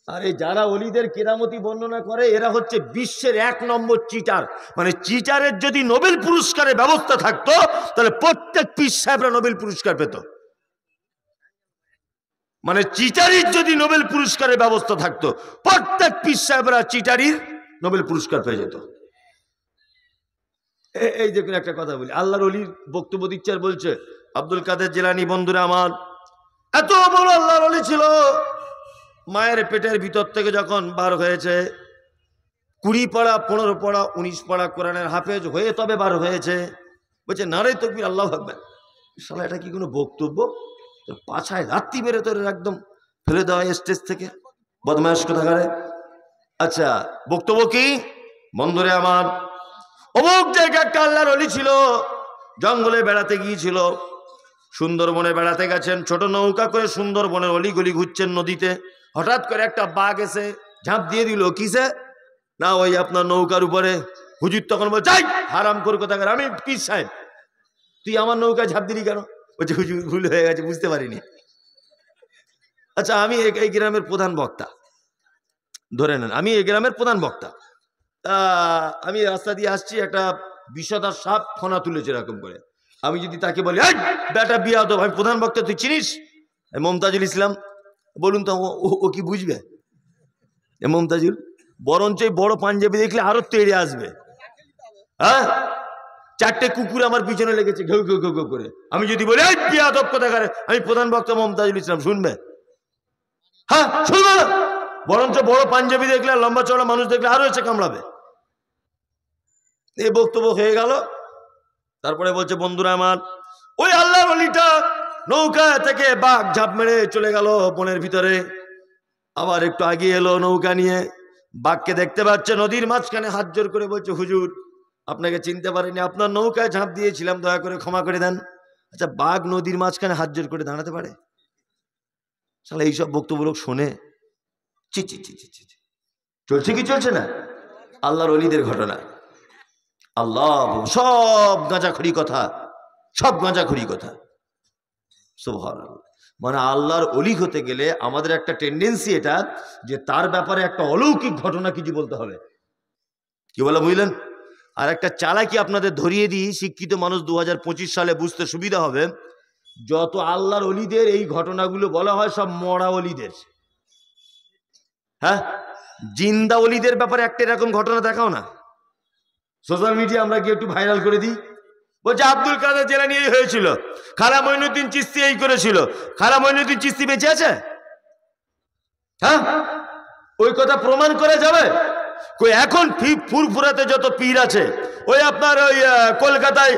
আরে যারা অলিদের কেরামতি বর্ণনা করে এরা হচ্ছে বিশ্বের 1 নম্বর চিটার। মানে চিটারের যদি নোবেল পুরস্কারের ব্যবস্থা থাকতো তাহলে প্রত্যেক পীর সাহেবরা নোবেল পুরস্কার পেত। মানে চিটারির যদি নোবেল পুরস্কারের ব্যবস্থা থাকতো, প্রত্যেক পীর সাহেবরা চিটারির নোবেল পুরস্কার পেয়ে যেত। এই দেখুন একটা কথা বলি, আল্লাহর ওলির বক্তব্য দিচ্ছে আর বলছে, আব্দুল কাদের জিলানী বন্ধুরা আমার, এত বড় আল্লাহর ওলি ছিল, মায়ের পেটের ভিতর থেকে যখন বার হয়েছে, 20 পারা 15 পারা 19 পারা কোরআনের হাফেজ হয়ে তবে বার হয়েছে। বলছে নারে তাকবীর, আল্লাহু আকবার। শালা এটা কি কোনো বক্তব্য? তোর পাছায় লাত্তি মেরে তোর একদম ফেলে দেওয়া স্টেজ থেকে, বদমাশ কোথাকারে। আচ্ছা, বক্তব্য কি? বন্ধুরে আমার, অমুক জায়গায় একটা আল্লাহর ওলি ছিল, জঙ্গলে বেড়াতে গিয়েছিল, সুন্দরবনে বেড়াতে গেছেন, ছোট নৌকা করে সুন্দরবনের অলিগলি ঘুরছেন নদীতে। হঠাৎ করে একটা বাঘ এসে ঝাঁপ দিয়ে দিল। কিসে? না ওই আপনার নৌকার উপরে। হুজুর তখন বলছে, যাই হারাম করে কোথাকার, আমি পীর সাহেব, তুই আমার নৌকায় ঝাঁপ দিলি কেন? বলছে হুজুর ভুল হয়ে গেছে, বুঝতে পারিনি। আচ্ছা, আমি এই গ্রামের প্রধান বক্তা, ধরে নেন আমি এই গ্রামের প্রধান বক্তা। আমি রাস্তা দিয়ে আসছি, একটা বিষধর সাপ ফনা তুলেছে এরকম করে। আমি যদি তাকে বলি, এই বেটা বিয়াদব, আমি প্রধান বক্তা, তুই চিনিস মমতাজুল ইসলাম, বলুন তো ও কি বুঝবে? মমতাজুল বরঞ্চ বড় পাঞ্জাবি দেখলে আরো তেড়ে আসবে। হ্যাঁ, চারটে কুকুর আমার পিছনে লেগেছে ঘেউ ঘেউ ঘেউ ঘেউ করে। আমি যদি বলি, এই বিয়াদব কোথাকারে, আমি প্রধান বক্তা মমতাজুল ইসলাম, শুনবে? হ্যাঁ শুনবে না, বরঞ্চ বড় পাঞ্জাবি দেখলে, লম্বা চড়া মানুষ দেখলে আরো এসে কামড়াবে। এই বক্তব্য হয়ে গেল। তারপরে বলছে, বন্ধুরা আমার, ওই আল্লাহর ওলিটা নৌকা থেকে বাঘ ঝাঁপ মেরে চলে গেল বনের ভিতরে। আবার একটু আগিয়ে এলো নৌকা নিয়ে, বাঘকে দেখতে পাচ্ছে নদীর মাঝখানে, হাত জোর করে বলছে, হুজুর আপনাকে চিনতে পারিনি, আপনার নৌকায় ঝাঁপ দিয়েছিলাম, দয়া করে ক্ষমা করে দেন। আচ্ছা, বাঘ নদীর মাঝখানে হাত জোর করে দাঁড়াতে পারে? শালা এইসব বক্তব্য লোক শোনে, চি চি চি চি চি। চলছে কি চলছে না? আল্লাহর ওলিদের ঘটনা। আল্লাহ সব গাঁজাখড়ি কথা, সব গাঁজাখড়ি কথা। সুবহানাল্লাহ। মানে আল্লাহর ওলি হতে গেলে আমাদের একটা টেন্ডেন্সি এটা, যে তার ব্যাপারে একটা অলৌকিক ঘটনা কিছু বলতে হবে। কি বলে বুঝলেন? আর একটা চালাকি আপনাদের ধরিয়ে দিই, শিক্ষিত মানুষ 2025 সালে বুঝতে সুবিধা হবে। যত আল্লাহর ওলিদের এই ঘটনাগুলো বলা হয়, সব মরা ওলিদের। হ্যাঁ, জিন্দা ওলিদের ব্যাপারে একটা এরকম ঘটনা দেখাও না। সোশ্যাল মিডিয়া আমরা গিয়ে একটু ভাইরাল করে দিই। বলছে আব্দুল কাদের জেলানী এই হয়েছিল, খারা মঈনুদ্দিন চিশতি এই করেছিল। খারা মঈনুদ্দিন চিশতি বেঁচে আছে? হ্যাঁ, ওই কথা প্রমাণ করা যাবে? এখন ফুরফুরাতে যত পীর আছে, ওই আপনার ওই কলকাতায়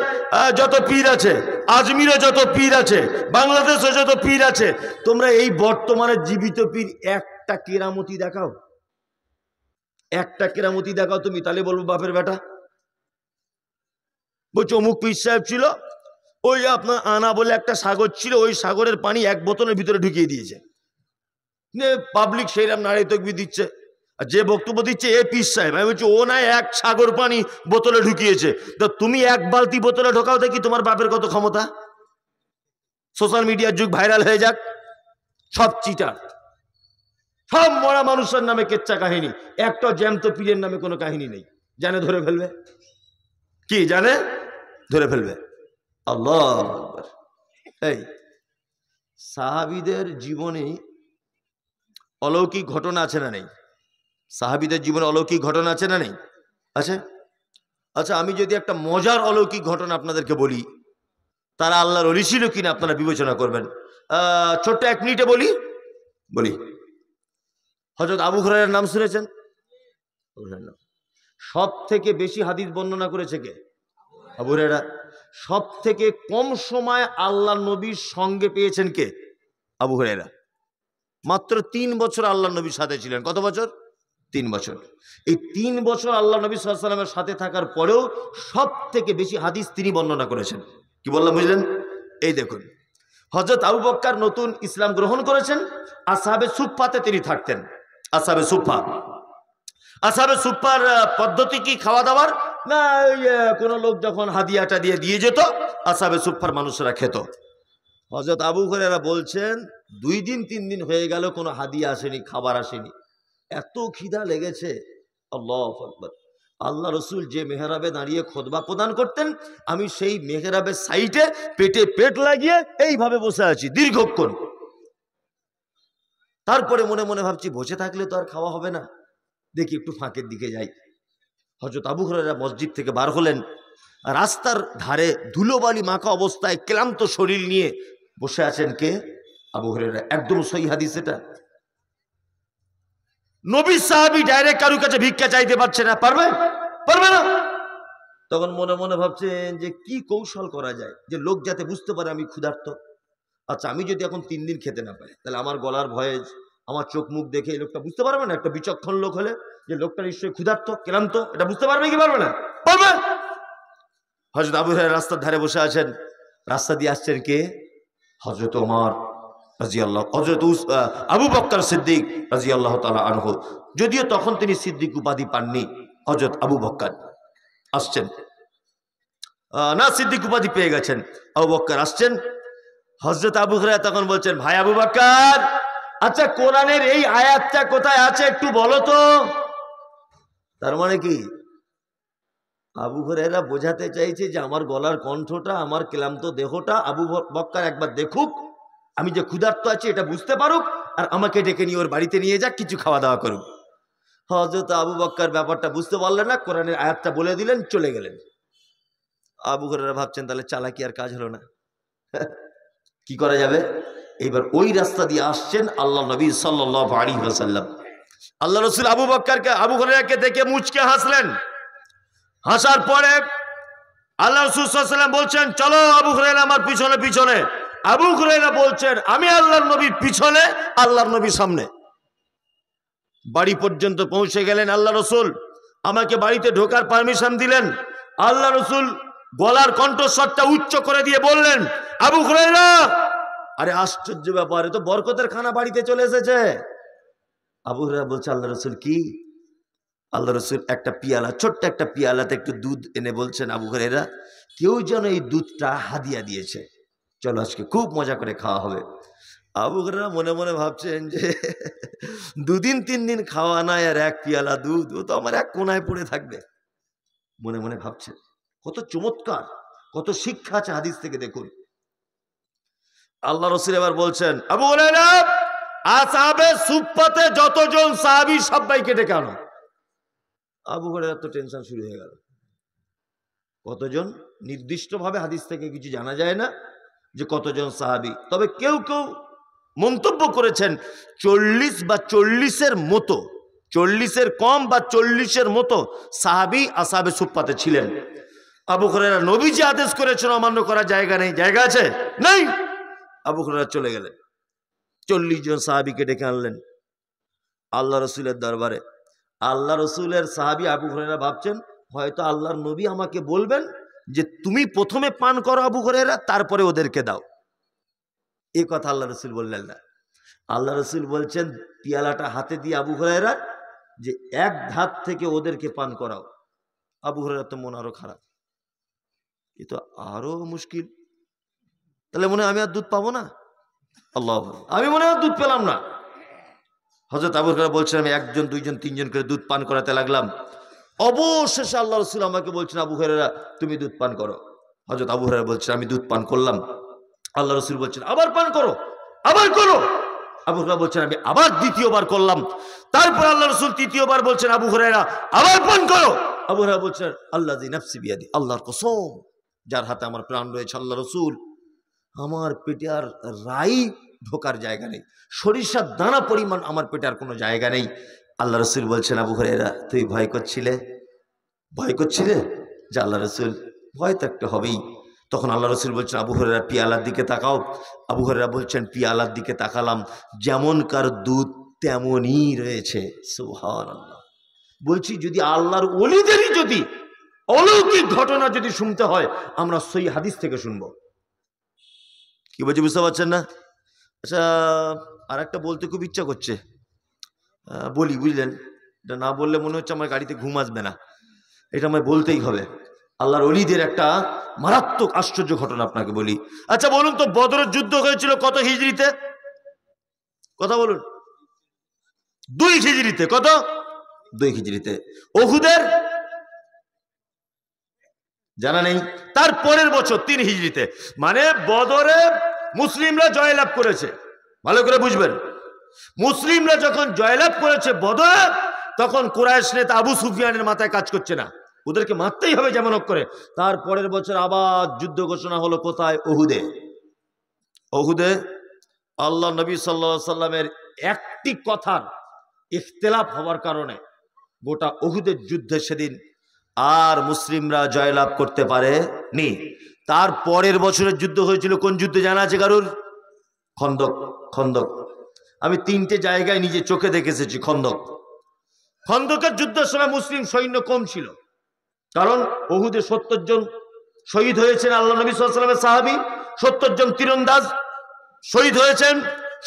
যত পীর আছে, আজমিরে যত পীর আছে, বাংলাদেশে যত পীর আছে, তোমরা এই বর্তমানে জীবিত পীর একটা কেরামতি দেখাও, একটা কেরামতি দেখাও তুমি, তাহলে বলবো বাপের বেটা। বলছে অমুক পীর সাহেব ছিল, ওই আপনার আনা বলে একটা সাগর ছিল, ওই সাগরের পানি এক বোতলের ভিতরে ঢুকিয়ে দিয়েছে। পাবলিক সেইরাম নারী তকবীর দিচ্ছে, আর যে বক্তব্য দিচ্ছে এ পীর সাহেব। আমি বলছি ও না এক সাগর পানি বোতলে ঢুকিয়েছে, তো তুমি এক বালতি বোতলে ঢোকাও দেখি, তোমার বাপের কত ক্ষমতা। সোশ্যাল মিডিয়ার যুগ, ভাইরাল হয়ে যাক। সব চিটার, সব মরা মানুষের নামে কেচ্চা কাহিনী, একটা জ্যান্ত পীরের নামে কোনো কাহিনী নেই। জানে ধরে ফেলবে, কি জানে ধরে ফেলবে। আল্লাহ আকবার। এই সাহাবীদের জীবনে অলৌকিক ঘটনা আছে না নেই? সাহাবীদের জীবনে অলৌকিক ঘটনা আছে না নেই? আছে। আচ্ছা, আমি যদি একটা মজার অলৌকিক ঘটনা আপনাদেরকে বলি, তারা আল্লাহর ওলি ছিল কিনা আপনারা বিবেচনা করবেন। ছোট্ট 1 মিনিটে বলি। হযরত আবু হুরায়রার নাম শুনেছেন? সব থেকে বেশি হাদিস বর্ণনা করেছে কে? আবু হুরায়রা। সব থেকে কম সময় আল্লাহ নবীর সঙ্গে পেয়েছেন কে? আবু হুরায়রা। মাত্র 3 বছর আল্লাহ নবীর সাথে ছিলেন। কত বছর? 3 বছর। এই 3 বছর আল্লাহ নবী সাল্লাল্লাহু আলাইহি ওয়াসাল্লামের সাথে থাকার পরেও সব থেকে বেশি হাদিস তিনি বর্ণনা করেছেন। কি বললাম বুঝলেন? এই দেখুন, হযরত আবু বকর নতুন ইসলাম গ্রহণ করেছেন, আসহাবে সুফফাতে তিনি থাকতেন। আসহাবে সুফফা, আসহাবে সুফফার পদ্ধতি কি খাওয়া দাওয়ার? না, কোনো লোক যখন হাদিয়াটা দিয়ে যেত, আসহাবে সুফফার মানুষেরা খেত। হযরত আবু হুরায়রা বলছেন 2 দিন 3 দিন হয়ে গেল কোনো হাদিয়া আসেনি, খাবার আসেনি, এত খিদা লেগেছে। আল্লাহু আকবার। আল্লাহ রসুল যে মেহরাবে দাঁড়িয়ে খুতবা প্রদান করতেন, আমি সেই মেহরাবের সাইডে পেটে পেট লাগিয়ে এইভাবে বসে আছি দীর্ঘক্ষণ। তারপরে মনে মনে ভাবছি বসে থাকলে তো আর খাওয়া হবে না, দেখি একটু ফাঁকের দিকে যাই। হযরত আবু হুরায়রা মসজিদ থেকে বার হলেন, রাস্তার ধারে ধুলোবালি মাখা অবস্থায় ক্লান্ত শরীর নিয়ে বসে আছেন কে? আবু হুরায়রা। একদম সহিহ হাদিস এটা। নবী সাহাবী ডাইরেক্ট কারুর কাছে ভিক্ষা চাইতে পারছে না, পারবে? পারবে না। তখন মনে মনে ভাবছেন যে কি কৌশল করা যায় যে লোক যাতে বুঝতে পারে আমি ক্ষুধার্ত। আচ্ছা, আমি যদি এখন 3 দিন খেতে না পারি, তাহলে আমার গলার ভয়ে, আমার চোখ মুখ দেখে এই লোকটা বুঝতে পারবে না, একটা বিচক্ষণ লোক হলে, যে লোকটা নিশ্চয়ই ক্ষুধার্ত, ক্লান্ত, এটা বুঝতে পারবে কি পারবে না? পারবে। হযরত আবু হুরায়রা রাস্তার ধারে বসে আছেন। রাস্তা দিয়ে আসছেন কে? হযরত ওমর রাদিয়াল্লাহু, হযরত আবু বকর সিদ্দিক রাদিয়াল্লাহু তাআলা আনহু। যদিও তখন তিনি সিদ্দিক উপাধি পাননি, হযরত আবু বকর আসছেন, না সিদ্দিক উপাধি পেয়ে গেছেন। আবু বকর আসছেন। হযরত আবু হুরায়রা তখন বলছেন, ভাই আবু বকর, আচ্ছা কোরআনের এই আয়াতটা কোথায় আছে একটু বলো তো। তার মানে কি, আবু হুরায়রা বোঝাতে চাইছে যে আমার গলার কণ্ঠটা, আমার ক্লান্ত দেহটা আবু বকর একবার দেখুক, আমি যে ক্ষুধার্ত আছি এটা বুঝতে পারুক, আর আমাকে ডেকে নিয়ে ওর বাড়িতে নিয়ে যাক, কিছু খাওয়া দাওয়া করুক। হযরত আবু বকর ব্যাপারটা বুঝতে পারলেন না, কোরআনের আয়াতটা বলে দিলেন, চলে গেলেন। আবু হুরায়রা ভাবছেন তাহলে চালাকি আর কাজ হলো না, কি করা যাবে। এইবার ওই রাস্তা দিয়ে আসছেন আল্লাহ নবী সাল্লাল্লাহু আলাইহি ওয়াসাল্লাম। আল্লাহ রাসূল আবু হুরায়রাকে দেখে মুচকে হাসলেন। হাসার পরে আল্লাহ রাসূল সাল্লাল্লাহু আলাইহি ওয়াসাল্লাম বলছেন, চলো আবু হুরায়রা আমার পিছনে পিছনে। আবু হুরায়রা বলছেন, আমি আল্লাহর নবীর পিছনে, আল্লাহর নবীর সামনে। বাড়ি পর্যন্ত পৌঁছে গেলেন আল্লাহ রাসূল, আমাকে বাড়িতে ঢোকার পারমিশন দিলেন। আল্লাহ রাসূল গলার কণ্ঠস্বরটা উচ্চ করে দিয়ে বললেন, আবু হুরায়রা। আরে আশ্চর্য ব্যাপার, এ তো বরকতের খানা বাড়িতে চলে এসেছে। আবু হুরায়রা বলছে, আল্লাহ রাসূল কি? আল্লাহ রাসূল একটা পিয়ালা, ছোট্ট একটা পিয়ালাতে একটু দুধ এনে বলছেন, আবু হুরায়রা, কেউ যেন এই দুধটা হাদিয়া দিয়েছে, চলো আজকে খুব মজা করে খাওয়া হবে। আবু হুরায়রা মনে মনে ভাবছেন যে 2 দিন 3 দিন খাওয়া নাই, আর এক পিয়ালা দুধ, ও তো আমার এক কোনায় পড়ে থাকবে। মনে মনে ভাবছেন কত চমৎকার, কত শিক্ষা আছে হাদিস থেকে, দেখুন। আল্লাহ রাসূল এবার বলছেন, আবু হুরায়রা, আসহাবে সুফফাতে যতজন সাহাবী সবাইকে ডেকে আনো। আবু হুরায়রা তো টেনশন শুরু হয়ে গেল। কতজন নির্দিষ্টভাবে হাদিস থেকে কিছু জানা যায় না যে কতজন সাহাবী, তবে কেউ কেউ মন্তব্য করেছেন 40 বা 40-এর মতো, 40-এর কম বা 40-এর মতো সাহাবী আসহাবে সুফফাতে ছিলেন। আবু হুরায়রা, নবীজি আদেশ করেছেন অমান্য করার জায়গা নেই, জায়গা আছে নেই। আবু হুরায়রা চলে গেলেন, 40 জন সাহাবীকে ডেকে আনলেন আল্লাহ রসুলের দরবারে। আল্লাহ রসুলের সাহাবী আবু হুরায়রা ভাবছেন হয়তো আল্লাহর নবী আমাকে বলবেন যে তুমি প্রথমে পান করো আবু হুরায়রা, তারপরে ওদেরকে দাও। এই কথা আল্লাহ রসুল বললেন না। আল্লাহ রসুল বলছেন পিয়ালাটা হাতে দিয়ে আবু হুরায়রা যে এক ধাপ থেকে ওদেরকে পান করাও। আবু হুরায়রা তো মন আরো খারাপ, এ তো আরো মুশকিল, তাহলে মনে হয় আমি আর দুধ পাবো না। আল্লাহ, আমি মনে হয় দুধ পেলাম না। হযরত আবু হুরায়রা বলছেন আমি 1 জন 2 জন 3 জন করে দুধ পান করাতে লাগলাম। অবশেষে আল্লাহ রাসূল আমাকে বলছেন আবু হুরায়রা তুমি দুধ পান করো। হযরত আবু হুরায়রা বলছেন আমি দুধ পান করলাম। আল্লাহ রাসূল বলছেন আবার পান করো, আবার করো। আবু হুরায়রা বলছেন আমি আবার দ্বিতীয়বার করলাম। তারপর আল্লাহ রাসূল তৃতীয়বার বলছেন আবু হুরায়রা আবার পান করো। আবু হুরায়রা বলছেন আল্লাযী নাফসি বিয়াদি, আল্লাহর কসম যার হাতে আমার প্রাণ রয়েছে, আল্লাহ রাসূল, আমার পেটে আর রাই ঢোকার জায়গা নেই, সরিষার দানা পরিমাণ আমার পেটে আর কোনো জায়গা নেই। আল্লাহ রসুল বলছেন আবু হুরায়রা তুই ভয় করছিলে, ভয় করছিলে যে আল্লাহ রসুল, ভয় তো একটা হবেই। তখন আল্লাহ রসুল বলছেন আবু হুরায়রা পিয়ালার দিকে তাকাও। আবু হুরায়রা বলছেন পিয়ালার দিকে তাকালাম, যেমনকার দুধ তেমনই রয়েছে। সুবহানাল্লাহ। বলছি যদি আল্লাহর ওলিদেরই যদি অলৌকিক ঘটনা যদি শুনতে হয়, আমরা সই হাদিস থেকে শুনবো। কি বলছি বুঝতে পারছেন না? আচ্ছা, আর একটা বলতে খুব ইচ্ছা করছে, বলি, বুঝলেন? এটা না বললে মনে হচ্ছে আমার গাড়িতে ঘুম আসবে না, এটা আমায় বলতেই হবে। আল্লাহর ওলিদের একটা মারাত্মক আশ্চর্য ঘটনা আপনাকে বলি। আচ্ছা বলুন তো, বদরের যুদ্ধ হয়েছিল কত হিজরিতে? কথা বলুন। 2 হিজরিতে। কত? 2 হিজরিতে। উহুদের জানা নেই? তার পরের বছর 3 হিজরিতে। মানে বদরে মুসলিমরা জয়লাভ করেছে, ভালো করে বুঝবেন। মুসলিমরা যখন জয়লাভ করেছে বদরে, তখন কুরাইশ নেতা আবু সুফিয়ানের মাথায় কাজ করছে না, ওদেরকে মারতেই হবে যেমন হোক করে। তার পরের বছর আবার যুদ্ধ ঘোষণা হলো কোথায়? উহুদে। উহুদে আল্লাহ নবী সাল্লাল্লাহু আলাইহি সাল্লামের একটি কথার ইখতিলাফ হওয়ার কারণে গোটা উহুদের যুদ্ধে সেদিন আর মুসলিমরা জয়লাভ করতে পারেনি। তার পরের বছরের যুদ্ধ হয়েছিল, কোন যুদ্ধ জানা আছে কারুর? খন্দক। খন্দক আমি 3টে জায়গায় নিজে চোখে দেখে এসেছি। খন্দকের যুদ্ধের সময় মুসলিম সৈন্য কম ছিল, কারণ উহুদে 70 জন শহীদ হয়েছেন আল্লাহ নবী সাল্লাল্লাহু আলাইহি ওয়াসাল্লামের সাহাবী, 70 জন তীরন্দাজ শহীদ হয়েছেন,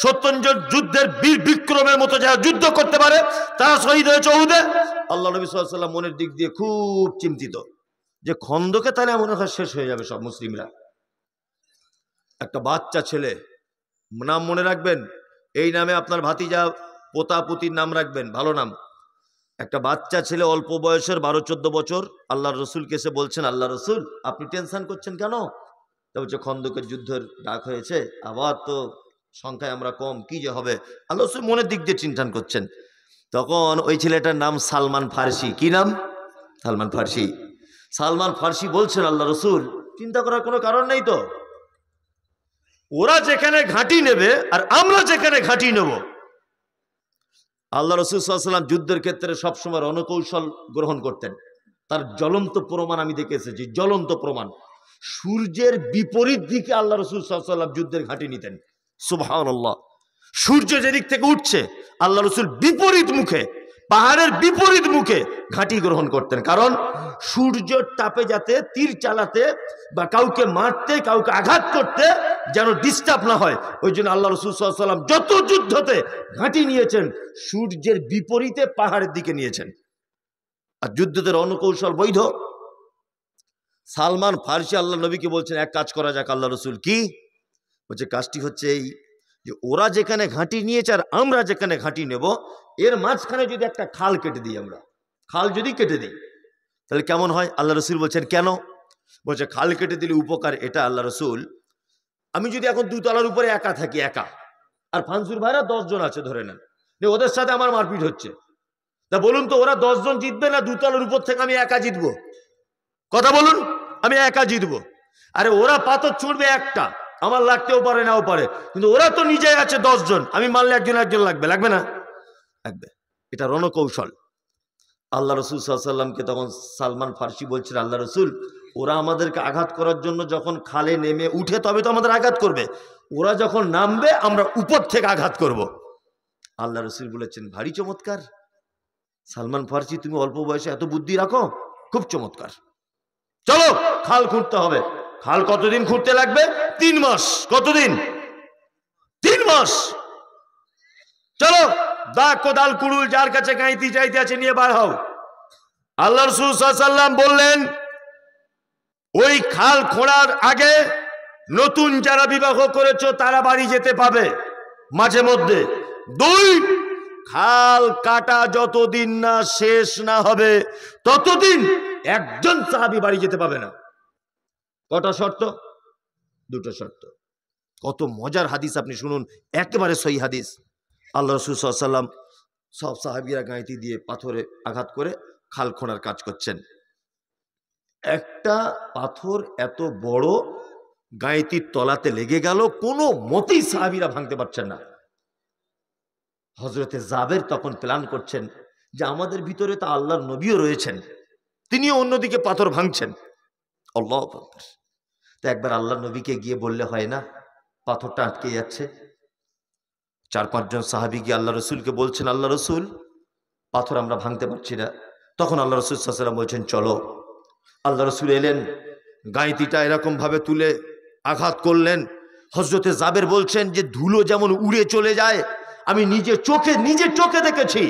70 জন যুদ্ধের বীর বিক্রমের মতো যারা যুদ্ধ করতে পারে তারা শহীদ হয়েছে উহুদে। আল্লাহ নবী সাল্লাল্লাহু আলাইহি ওয়াসাল্লাম মনের দিক দিয়ে খুব চিন্তিত যে খন্দকে তাহলে মনে হয় শেষ হয়ে যাবে সব মুসলিমরা। একটা বাচ্চা ছেলে, নাম মনে রাখবেন, এই নামে আপনার ভাতিজা পোতা পুতির নাম রাখবেন, ভালো নাম। একটা বাচ্চা ছেলে অল্প বয়সের 12-14 বছর আল্লাহর রসুলকে এসে বলছেন, আল্লাহ রসুল আপনি টেনশন করছেন কেন? তা বলছে খন্দকের যুদ্ধের ডাক হয়েছে, আবার তো সংখ্যায় আমরা কম, কি যে হবে। আল্লাহ রসুল মনের দিক দিয়ে চিন্তান করছেন। তখন ওই ছেলেটার নাম সালমান ফার্সি। কি নাম? সালমান ফার্সি। সালমান ফার্সি বলছেন, আল্লাহ রসুল চিন্তা করার কোনো কারণ নেই তো, ওরা যেখানে ঘাঁটি নেবে আর আমরা যেখানে ঘাঁটি নেব। আল্লাহ রসুল সাল্লাল্লাহু আলাইহি ওয়াসাল্লাম যুদ্ধের ক্ষেত্রে সবসময় রণকৌশল গ্রহণ করতেন। তার জ্বলন্ত প্রমাণ আমি দেখে এসেছি, জ্বলন্ত প্রমাণ। সূর্যের বিপরীত দিকে আল্লাহ রসুল সাল্লাল্লাহু আলাইহি ওয়াসাল্লাম যুদ্ধের ঘাঁটি নিতেন। সুবহানাল্লাহ। সূর্য যেদিক থেকে উঠছে আল্লাহ রসুল বিপরীত মুখে, পাহাড়ের বিপরীত মুখে ঘাঁটি গ্রহণ করতেন, কারণ সূর্যের তাপে যাতে তীর চালাতে বা কাউকে মারতে, কাউকে আঘাত করতে যেন ডিস্টার্ব না হয়, ওই জন্য আল্লাহ রসুল সাল্লাল্লাহু আলাইহি ওয়াসাল্লাম যত যুদ্ধতে ঘাঁটি নিয়েছেন সূর্যের বিপরীতে পাহাড়ের দিকে নিয়েছেন। আর যুদ্ধতে রণকৌশল বৈধ। সালমান ফার্সি আল্লাহ নবীকে বলছেন, এক কাজ করা যাক আল্লাহ রসুল। কি বলছে? কাজটি হচ্ছে এই যে ওরা যেখানে ঘাঁটি নিয়েছে আর আমরা যেখানে ঘাঁটি নেব, এর মাঝখানে যদি একটা খাল কেটে দিই, আমরা খাল যদি কেটে দিই তাহলে কেমন হয়? আল্লাহ রসুল বলছেন কেন? বলছে খাল কেটে দিলে উপকার এটা আল্লাহ রসুল, আমি যদি এখন 2 তলার উপরে একা থাকি, একা, আর ফানসুর ভাইরা 10 জন আছে ধরে নেন, ওদের সাথে আমার মারপিট হচ্ছে, তা বলুন তো ওরা 10 জন জিতবে না 2 তলার উপর থেকে আমি একা জিতবো? কথা বলুন, আমি একা জিতবো। আরে ওরা পাথর ছুঁড়বে একটা, আমার লাগতেও পারে নাও পারে, কিন্তু ওরা তো নিজে আছে 10 জন, আমি মারলে একজন লাগবে, লাগবে না? লাগবে। এটা রণকৌশল। আল্লাহ রসুল সাল্লাল্লাহু আলাইহি ওয়াসাল্লামকে তখন সালমান ফার্সি বলছেন, আল্লাহ রসুল ওরা আমাদেরকে আঘাত করার জন্য যখন খালে নেমে উঠে তবে তো আমাদের আঘাত করবে, ওরা যখন নামবে আমরা উপর থেকে আঘাত করব। আল্লাহ রসুল বলেছেন, ভারী চমৎকার সালমান ফার্সি, তুমি অল্প বয়সে এত বুদ্ধি রাখো, খুব চমৎকার। চলো খাল খুঁড়তে হবে। খাল কতদিন খুঁড়তে লাগবে? 3 মাস। কতদিন? 3 মাস। চলো দা কোদাল কুড়ুল যার কাছে গাইতি চাইতে আছে নিয়ে বার হও। আল্লাহ রাসূল সাল্লাল্লাহু আলাইহি ওয়াসাল্লাম বললেন, ওই খাল খোঁড়ার আগে নতুন যারা বিবাহ করেছো তারা বাড়ি যেতে পাবে মাঝে মধ্যে। 2, খাল কাটা যতদিন না শেষ না হবে ততদিন একজন সাহাবী বাড়ি যেতে পাবে না। কটা শর্ত? 2টা শর্ত। কত মজার হাদিস আপনি শুনুন, একেবারে সহিহ হাদিস। আল্লাহ রাসূল সাল্লাল্লাহু আলাইহি ওয়াসাল্লাম সব সাহাবীরা গাঁইতি দিয়ে পাথরে আঘাত করে খাল খোঁড়ার কাজ করছেন। একটা পাথর এত বড় গাঁইতির তলাতে লেগে গেল, কোনো মতেই সাহাবীরা ভাঙতে পারছেন না। হযরতে জাবের তখন প্ল্যান করছেন যে আমাদের ভিতরে তো আল্লাহর নবীও রয়েছেন, তিনিও অন্যদিকে পাথর ভাঙছেন। আল্লাহু আকবার। তো একবার আল্লাহর নবীকে গিয়ে বললে হয় না, পাথরটা আটকে যাচ্ছে। 4-5 জন সাহাবী গিয়ে আল্লাহ রসুলকে বলছেন, আল্লাহ রসুল পাথর আমরা ভাঙতে পারছি না। তখন আল্লাহ রসুল সাল্লাল্লাহু আলাইহি ওয়াসাল্লাম বলছেন চলো। আল্লাহ রসুল এলেন, গাঁইতিটা এরকম ভাবে তুলে আঘাত করলেন। হযরতে জাবের বলছেন যে ধুলো যেমন উড়ে চলে যায়, আমি নিজের চোখে দেখেছি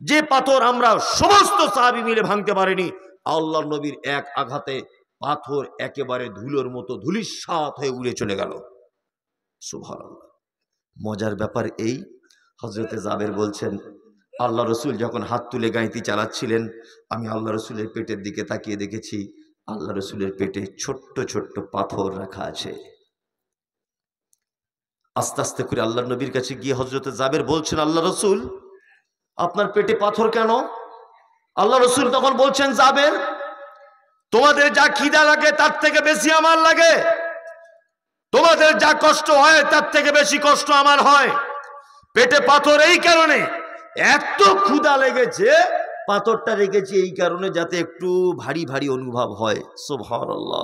যে পাথর আমরা সমস্ত সাহাবী মিলে ভাঙতে পারিনি, আল্লাহর নবীর এক আঘাতে পাথর একেবারে ধুলোর মতো ধূলিসাৎ হয়ে উড়ে চলে গেল। সুবহানাল্লাহ। মজার ব্যাপার এই, হযরতে জাবের বলছেন আল্লাহ রসুল যখন হাত তুলে গাঁইতি চালাচ্ছিলেন, আমি আল্লাহ রসুলের পেটের দিকে তাকিয়ে দেখেছি আল্লাহ রসুলের পেটে ছোট্ট ছোট্ট পাথর রাখা আছে। আস্তে আস্তে করে আল্লাহ নবীর কাছে গিয়ে হযরতে জাবের বলছেন, আল্লাহ রসুল আপনার পেটে পাথর কেন? আল্লাহ রসুল তখন বলছেন, জাবের তোমাদের যা খিদা লাগে তার থেকে বেশি আমার লাগে, তোমাদের যা কষ্ট হয় তার থেকে বেশি কষ্ট আমার হয়। পেটে পাথর এই কারণে, এত ক্ষুধা লেগেছে পাথরটা রেখেছি এই কারণে যাতে একটু ভারী ভারী অনুভব হয়। সুবহানাল্লাহ।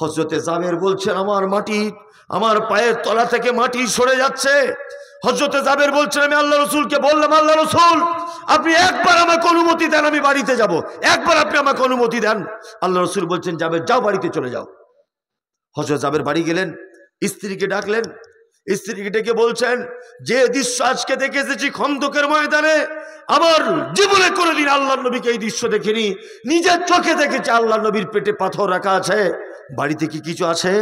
হযরতে জাবের বলছেন আমার পায়ের তলা থেকে মাটি সরে যাচ্ছে। হযরতে জাবের বলছেন আমি আল্লাহ রসুলকে বললাম, আল্লাহ রসুল আপনি একবার আমাকে অনুমতি দেন, আমি বাড়িতে যাব, একবার আপনি আমাকে অনুমতি দেন। আল্লাহ রসুল বলছেন জাবের যাও, বাড়িতে চলে যাও। হযরত জাবের বাড়ি গেলেন, স্ত্রীকে ডাকলেন, স্ত্রীকে ডেকে বলছেন যে দৃশ্য আজকে দেখে এসেছি খন্দকের ময়দানে, আমার জীবনে কোনোদিন আল্লাহর নবীকে এই দৃশ্য দেখিনি, নিজের চোখে দেখেছি আল্লাহর নবীর পেটে পাথর রাখা আছে, বাড়িতে কি কিছু আছে?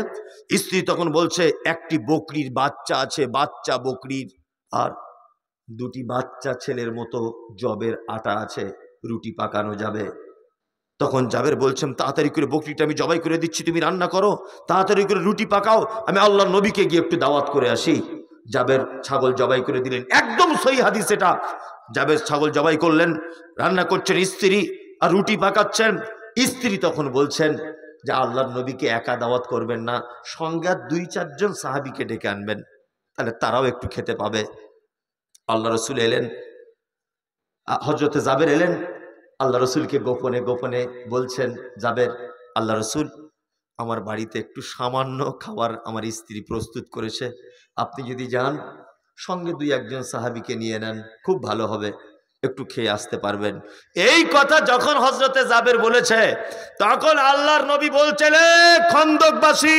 স্ত্রী তখন বলছে একটি বকরির বাচ্চা আছে, বাচ্চা বকরির, আর দুটি বাচ্চা ছেলের মতো জবের আটা আছে, রুটি পাকানো যাবে। তখন জাবের বলছেন তাড়াতাড়ি করে বকরিটা আমি জবাই করে দিচ্ছি, তুমি রান্না করো, তাড়াতাড়ি করে রুটি পাকাও, আমি আল্লাহর নবীকে গিয়ে একটু দাওয়াত করে আসি। জাবের ছাগল জবাই করে দিলেন, একদম সহি হাদিস এটা। জাবের ছাগল জবাই করলেন, রান্না করছেন স্ত্রী আর রুটি পাকাচ্ছেন। স্ত্রী তখন বলছেন যে আল্লাহর নবীকে একা দাওয়াত করবেন না, সঙ্গে 2-4 জন সাহাবীকে ডেকে আনবেন, তাহলে তারাও একটু খেতে পাবে। আল্লাহ রসুল এলেন, হযরতে জাবের এলেন, আল্লাহ রসুলকে গোপনে গোপনে বলছেন জাবের, আল্লাহ রসুল আমার বাড়িতে একটু সামান্য খাবার আমার স্ত্রী প্রস্তুত করেছে, আপনি যদি যান সঙ্গে 2-1 জন সাহাবীকে নিয়ে নেন, খুব ভালো হবে, একটু খেয়ে আসতে পারবেন। এই কথা যখন হযরতে জাবের বলেছে তখন আল্লাহর নবী বলছেন খন্দকবাসী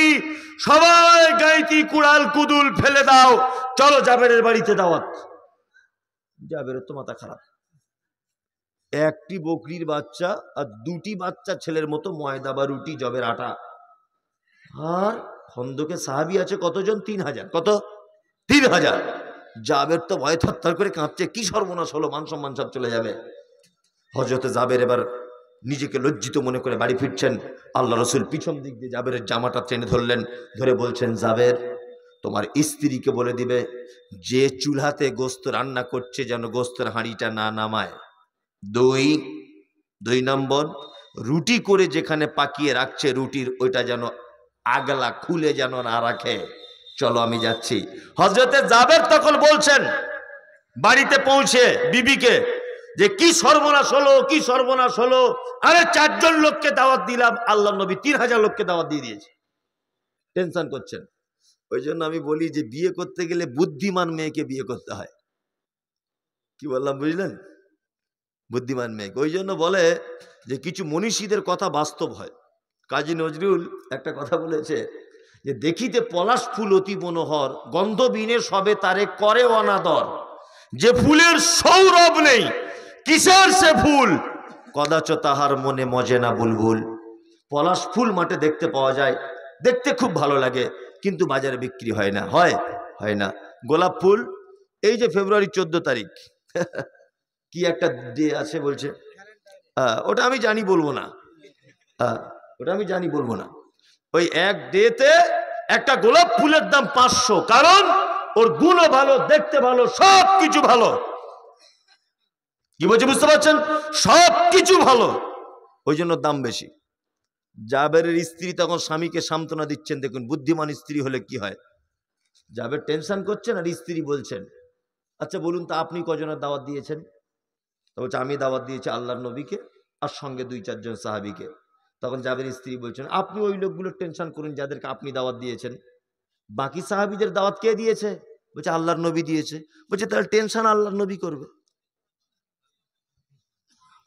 সবাই গাইতি কুড়াল কুদুল ফেলে দাও, চলো জাবেরের বাড়িতে দাওয়াত। জাবেরের তো মাথা খারাপ, একটি বকরির বাচ্চা আর 2টি বাচ্চা ছেলের মতো ময়দা বা রুটি জবের আটা, আর খন্দকে সাহাবী আছে কতজন? 3000। কত? 3000। জাবের তো ভয়ে থরথর করে কাঁপছে, কি সর্বনাশ হলো, মান সম্মান সব চলে যাবে। হযরতে জাবের এবার নিজেকে লজ্জিত মনে করে বাড়ি ফিরছেন। আল্লাহ রসুল পিছন দিক দিয়ে জাবেরের জামাটা টেনে ধরলেন, ধরে বলছেন জাবের তোমার স্ত্রীকে বলে দিবে যে চুলাতে গোস্ত রান্না করছে যেন গোস্তের হাঁড়িটা না নামায়। 2 নম্বর, রুটি করে যেখানে পাকিয়ে রাখছে রুটির ওইটা যেন আগলা খুলে যেন না রাখে। চলো আমি যাচ্ছি। হযরতে জাবের তখন বলছেন বাড়িতে পৌঁছে বিবিকে যে কি সর্বনাশ হলো, কি সর্বনাশ হলো, আরে 4 জন লোককে দাওয়াত দিলাম, আল্লাহর নবী 3000 লোককে দাওয়াত দিয়ে দিয়েছে। টেনশন করছেন। ওই জন্য আমি বলি যে বিয়ে করতে গেলে বুদ্ধিমান মেয়েকে বিয়ে করতে হয়। কি বললাম বুঝলেন? বুদ্ধিমান মেয়েকে। ওই জন্য বলে যে কিছু মনীষীদের কথা বাস্তব হয়। কাজী নজরুল একটা কথা বলেছে যে দেখিতে পলাশ ফুল অতি মনোহর, গন্ধ বিনে সবে তারে করে অনাদর, যে ফুলের সৌরভ নেই কিসের সে ফুল, কদাচ তাহার মনে মজে না বুলবুল। পলাশ ফুল মাঠে দেখতে পাওয়া যায়, দেখতে খুব ভালো লাগে, কিন্তু বাজারে বিক্রি হয় না। হয় না। গোলাপ ফুল এই যে ফেব্রুয়ারি 14 তারিখ কি একটা ডে আছে বলছে, ওটা আমি জানি বলবো না, ওটা আমি জানি বলবো না। ওই এক ডেতে একটা গোলাপ ফুলের দাম 500, কারণ ওর গুণও ভালো, দেখতে ভালো, সব কিছু ভালো। কি বলছে বুঝতে পারছেন? সব কিছু ভালো, ওই জন্য দাম বেশি। জাবেরের স্ত্রী তখন স্বামীকে সান্ত্বনা দিচ্ছেন, দেখুন বুদ্ধিমান স্ত্রী হলে কি হয়। জাবের টেনশন করছেন আর স্ত্রী বলছেন আচ্ছা বলুন তো আপনি কজনের দাওয়াত দিয়েছেন? তো বলছে আমি দাওয়াত দিয়েছি আল্লাহর নবীকে আর সঙ্গে 2-4 জন সাহাবীকে। তখন জাবের স্ত্রী বলছেন আপনি ওই লোকগুলোর টেনশন করুন যাদেরকে আপনি দাওয়াত দিয়েছেন, বাকি সাহাবীদের দাওয়াত কে দিয়েছে? বলছে আল্লাহর নবী দিয়েছে। বলছে তাহলে টেনশন আল্লাহর নবী করবে,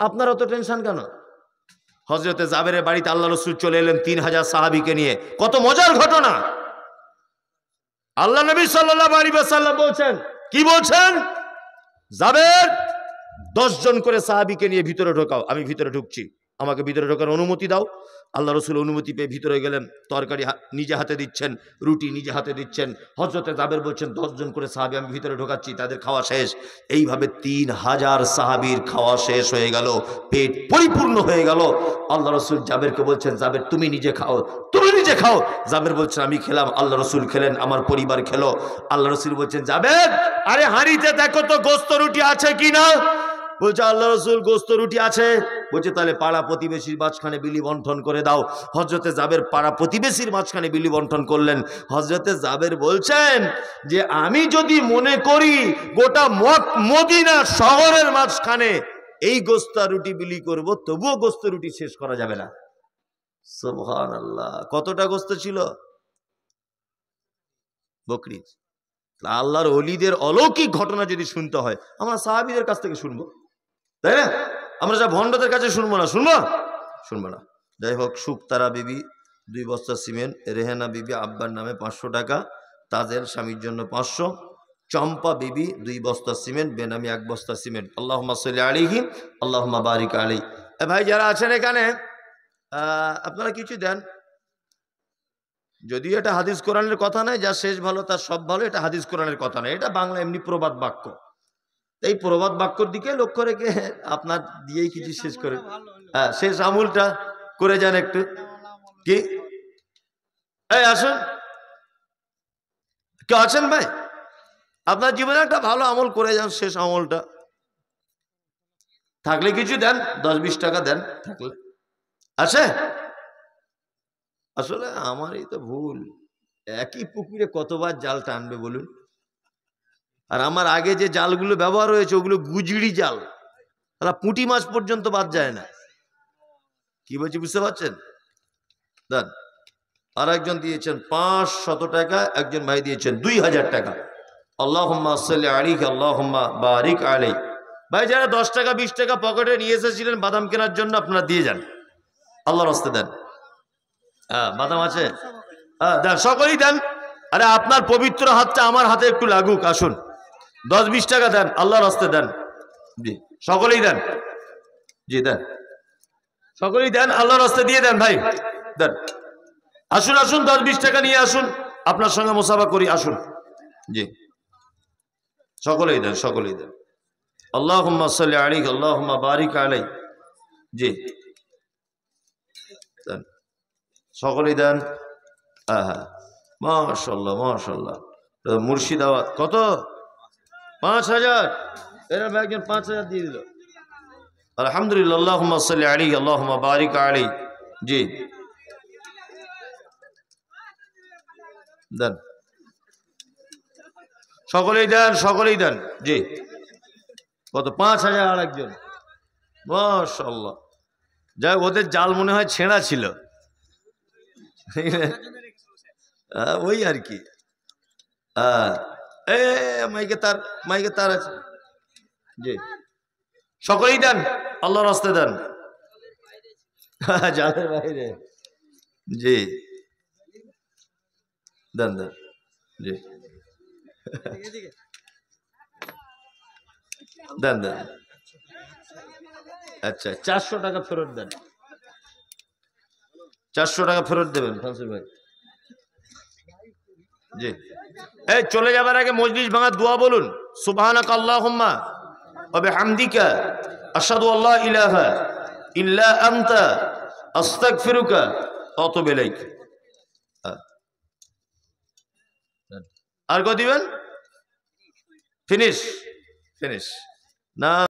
আপনার অত টেনশন কেন? হযরতে জাবেরের বাড়িতে আল্লাহ রসুল চলে এলেন 3000 সাহাবীকে নিয়ে। কত মজার ঘটনা! আল্লাহ নবী সাল্লাল্লাহু আলাইহি ওয়াসাল্লাম বলছেন, কি বলছেন? জাবের 10 জন করে সাহাবীকে নিয়ে ভিতরে ঢোকাও, আমি ভিতরে ঢুকছি, আমাকে ভিতরে ঢোকার অনুমতি দাও। আল্লাহ রসুল অনুমতি পেয়ে ভিতরে গেলেন, তরকারি নিজে হাতে দিচ্ছেন, রুটি নিজে হাতে দিচ্ছেন। হযরতে জাবের বলছেন 10 জন করে সাহাবী আমি ভিতরে ঢোকাচ্ছি, তাদের খাওয়া শেষ। এইভাবে 3000 সাহাবীর খাওয়া শেষ হয়ে গেল, পেট পরিপূর্ণ হয়ে গেল। আল্লাহ রসুল জাবেরকে বলছেন জাবের তুমি নিজে খাও, তুমি নিজে খাও। জাবের বলছেন আমি খেলাম, আল্লাহ রসুল খেলেন, আমার পরিবার খেলো। আল্লাহ রসুল বলছেন জাবের আরে হাঁড়িতে দেখো তো গোস্ত রুটি আছে কিনা। বলছে আল্লাহ রসুল গোস্ত রুটি আছে। বলছে তাহলে পাড়া প্রতিবেশীর মাঝখানে বিলি বন্টন করে দাও। হযরতে জাবের পাড়া প্রতিবেশীর মাঝখানে বিলি বন্টন করলেন। হযরতে জাবের বলছেন যে আমি যদি মনে করি গোটা মদিনা শহরের মাঝখানে এই গোস্ত আর রুটি বিলি করব, তবুও গোস্ত রুটি শেষ করা যাবে না। সুবহানাল্লাহ। কতটা গোস্ত ছিল? বকরি। আল্লাহর ওলিদের অলৌকিক ঘটনা যদি শুনতে হয়, আমরা সাহাবীদের কাছ থেকে শুনবো, তাই না? আমরা যা ভণ্ডদের কাছে শুনবো না, শুনবো না। যাই হোক, শুকতারা বিবি 2 বস্তা সিমেন্ট, রেহানা বিবি আব্বার নামে 500 টাকা, তাদের স্বামীর জন্য 500, চম্পা বিবি 2 বস্তা সিমেন্ট, বেনামি 1 বস্তা সিমেন্ট। আল্লাহুম্মা সাল্লি আলাইহি আল্লাহুম্মা বারিক আলাইহি। ভাই যারা আছেন এখানে, আপনারা কিছু দেন। যদিও এটা হাদিস কোরআনের কথা নয়, যা শেষ ভালো তার সব ভালো, এটা হাদিস কোরআনের কথা নয়, এটা বাংলা এমনি প্রবাদ বাক্য। এই প্রবাদ বাক্যর দিকে লক্ষ্য রেখে আপনার দিয়েই কিছু শেষ করে, হ্যাঁ, শেষ আমলটা করে যান একটু। কি এই আসুন, কেউ আছেন ভাই? আপনার জীবনে একটা ভালো আমল করে যান, শেষ আমলটা। থাকলে কিছু দেন, 10-20 টাকা দেন থাকলে। আছে? আসলে আমারই তো ভুল, একই পুকুরে কতবার জাল টানবে বলুন? আর আমার আগে যে জালগুলো ব্যবহার হয়েছে ওগুলো গুজড়ি জাল, তারা পুঁটি মাছ পর্যন্ত বাদ যায় না। কি বলছি বুঝতে পারছেন? দেন। আর একজন দিয়েছেন 500 টাকা, একজন ভাই দিয়েছেন 2000 টাকা। আল্লাহুম্মা সাল্লি আলাইহি আল্লাহুম্মা বারিক আলাইহি। ভাই যারা 10 টাকা 20 টাকা পকেটে নিয়ে এসেছিলেন বাদাম কেনার জন্য, আপনারা দিয়ে যান, আল্লাহর রাস্তে দেন। হ্যাঁ, বাদাম আছে, হ্যাঁ দেন, সকলেই দেন। আরে আপনার পবিত্র হাতটা আমার হাতে একটু লাগুক, আসুন 10-20 টাকা দেন, আল্লাহর রাস্তে দেন। জি, সকলেই দেন। জি দেন, সকলেই দেন, আল্লাহর রাস্তে দিয়ে দেন ভাই, দেন। আসুন আসুন, 10-20 টাকা নিয়ে আসুন, আপনার সঙ্গে মুসাফা করি, আসুন। জি, সকলেই দেন, সকলেই দেন। আল্লাহুম্মা সাল্লি আলাইহি আল্লাহুম্মা বারিক আলাইহি। জি দেন, সকলেই দেন। হ্যাঁ হ্যাঁ, মাশাআল্লাহ মাশাআল্লাহ। মুর্শিদাবাদ কত? 5000। এরা একজন 5000 দিয়ে দিল, আলহামদুলিল্লাহ। আল্লাহুম্মা সাল্লি আলাইহি আল্লাহুম্মা বারিক আলাইহি। জি দেন, সকলেই দেন, সকলেই দেন। জি, কত? 5000 আর একজন, মাশাআল্লাহ। যাই ওদের জাল মনে হয় ছেঁড়া ছিল, ওই আর কি। মাইকে তার আছে। জি, সকলেই দেন, আল্লাহর রাস্তে দেন। জালের বাইরে। জি দেন দেন। জি দেন দেন। আচ্ছা, 400 টাকা ফেরত দেন, 400 টাকা ফেরত দেবেন ফান্সির ভাই। জি, এই চলে যাবার আগে মজলিস ভাঙার দোয়া বলুন। সুবহানাকা আল্লাহুম্মা ওয়া বিহামদিকা আশহাদু আল্লা ইলাহা ইল্লা আনতা আস্তাগফিরুকা ওয়া আতুবু ইলাইক। আর কত দিবেন? ফিনিশ, ফিনিশ না।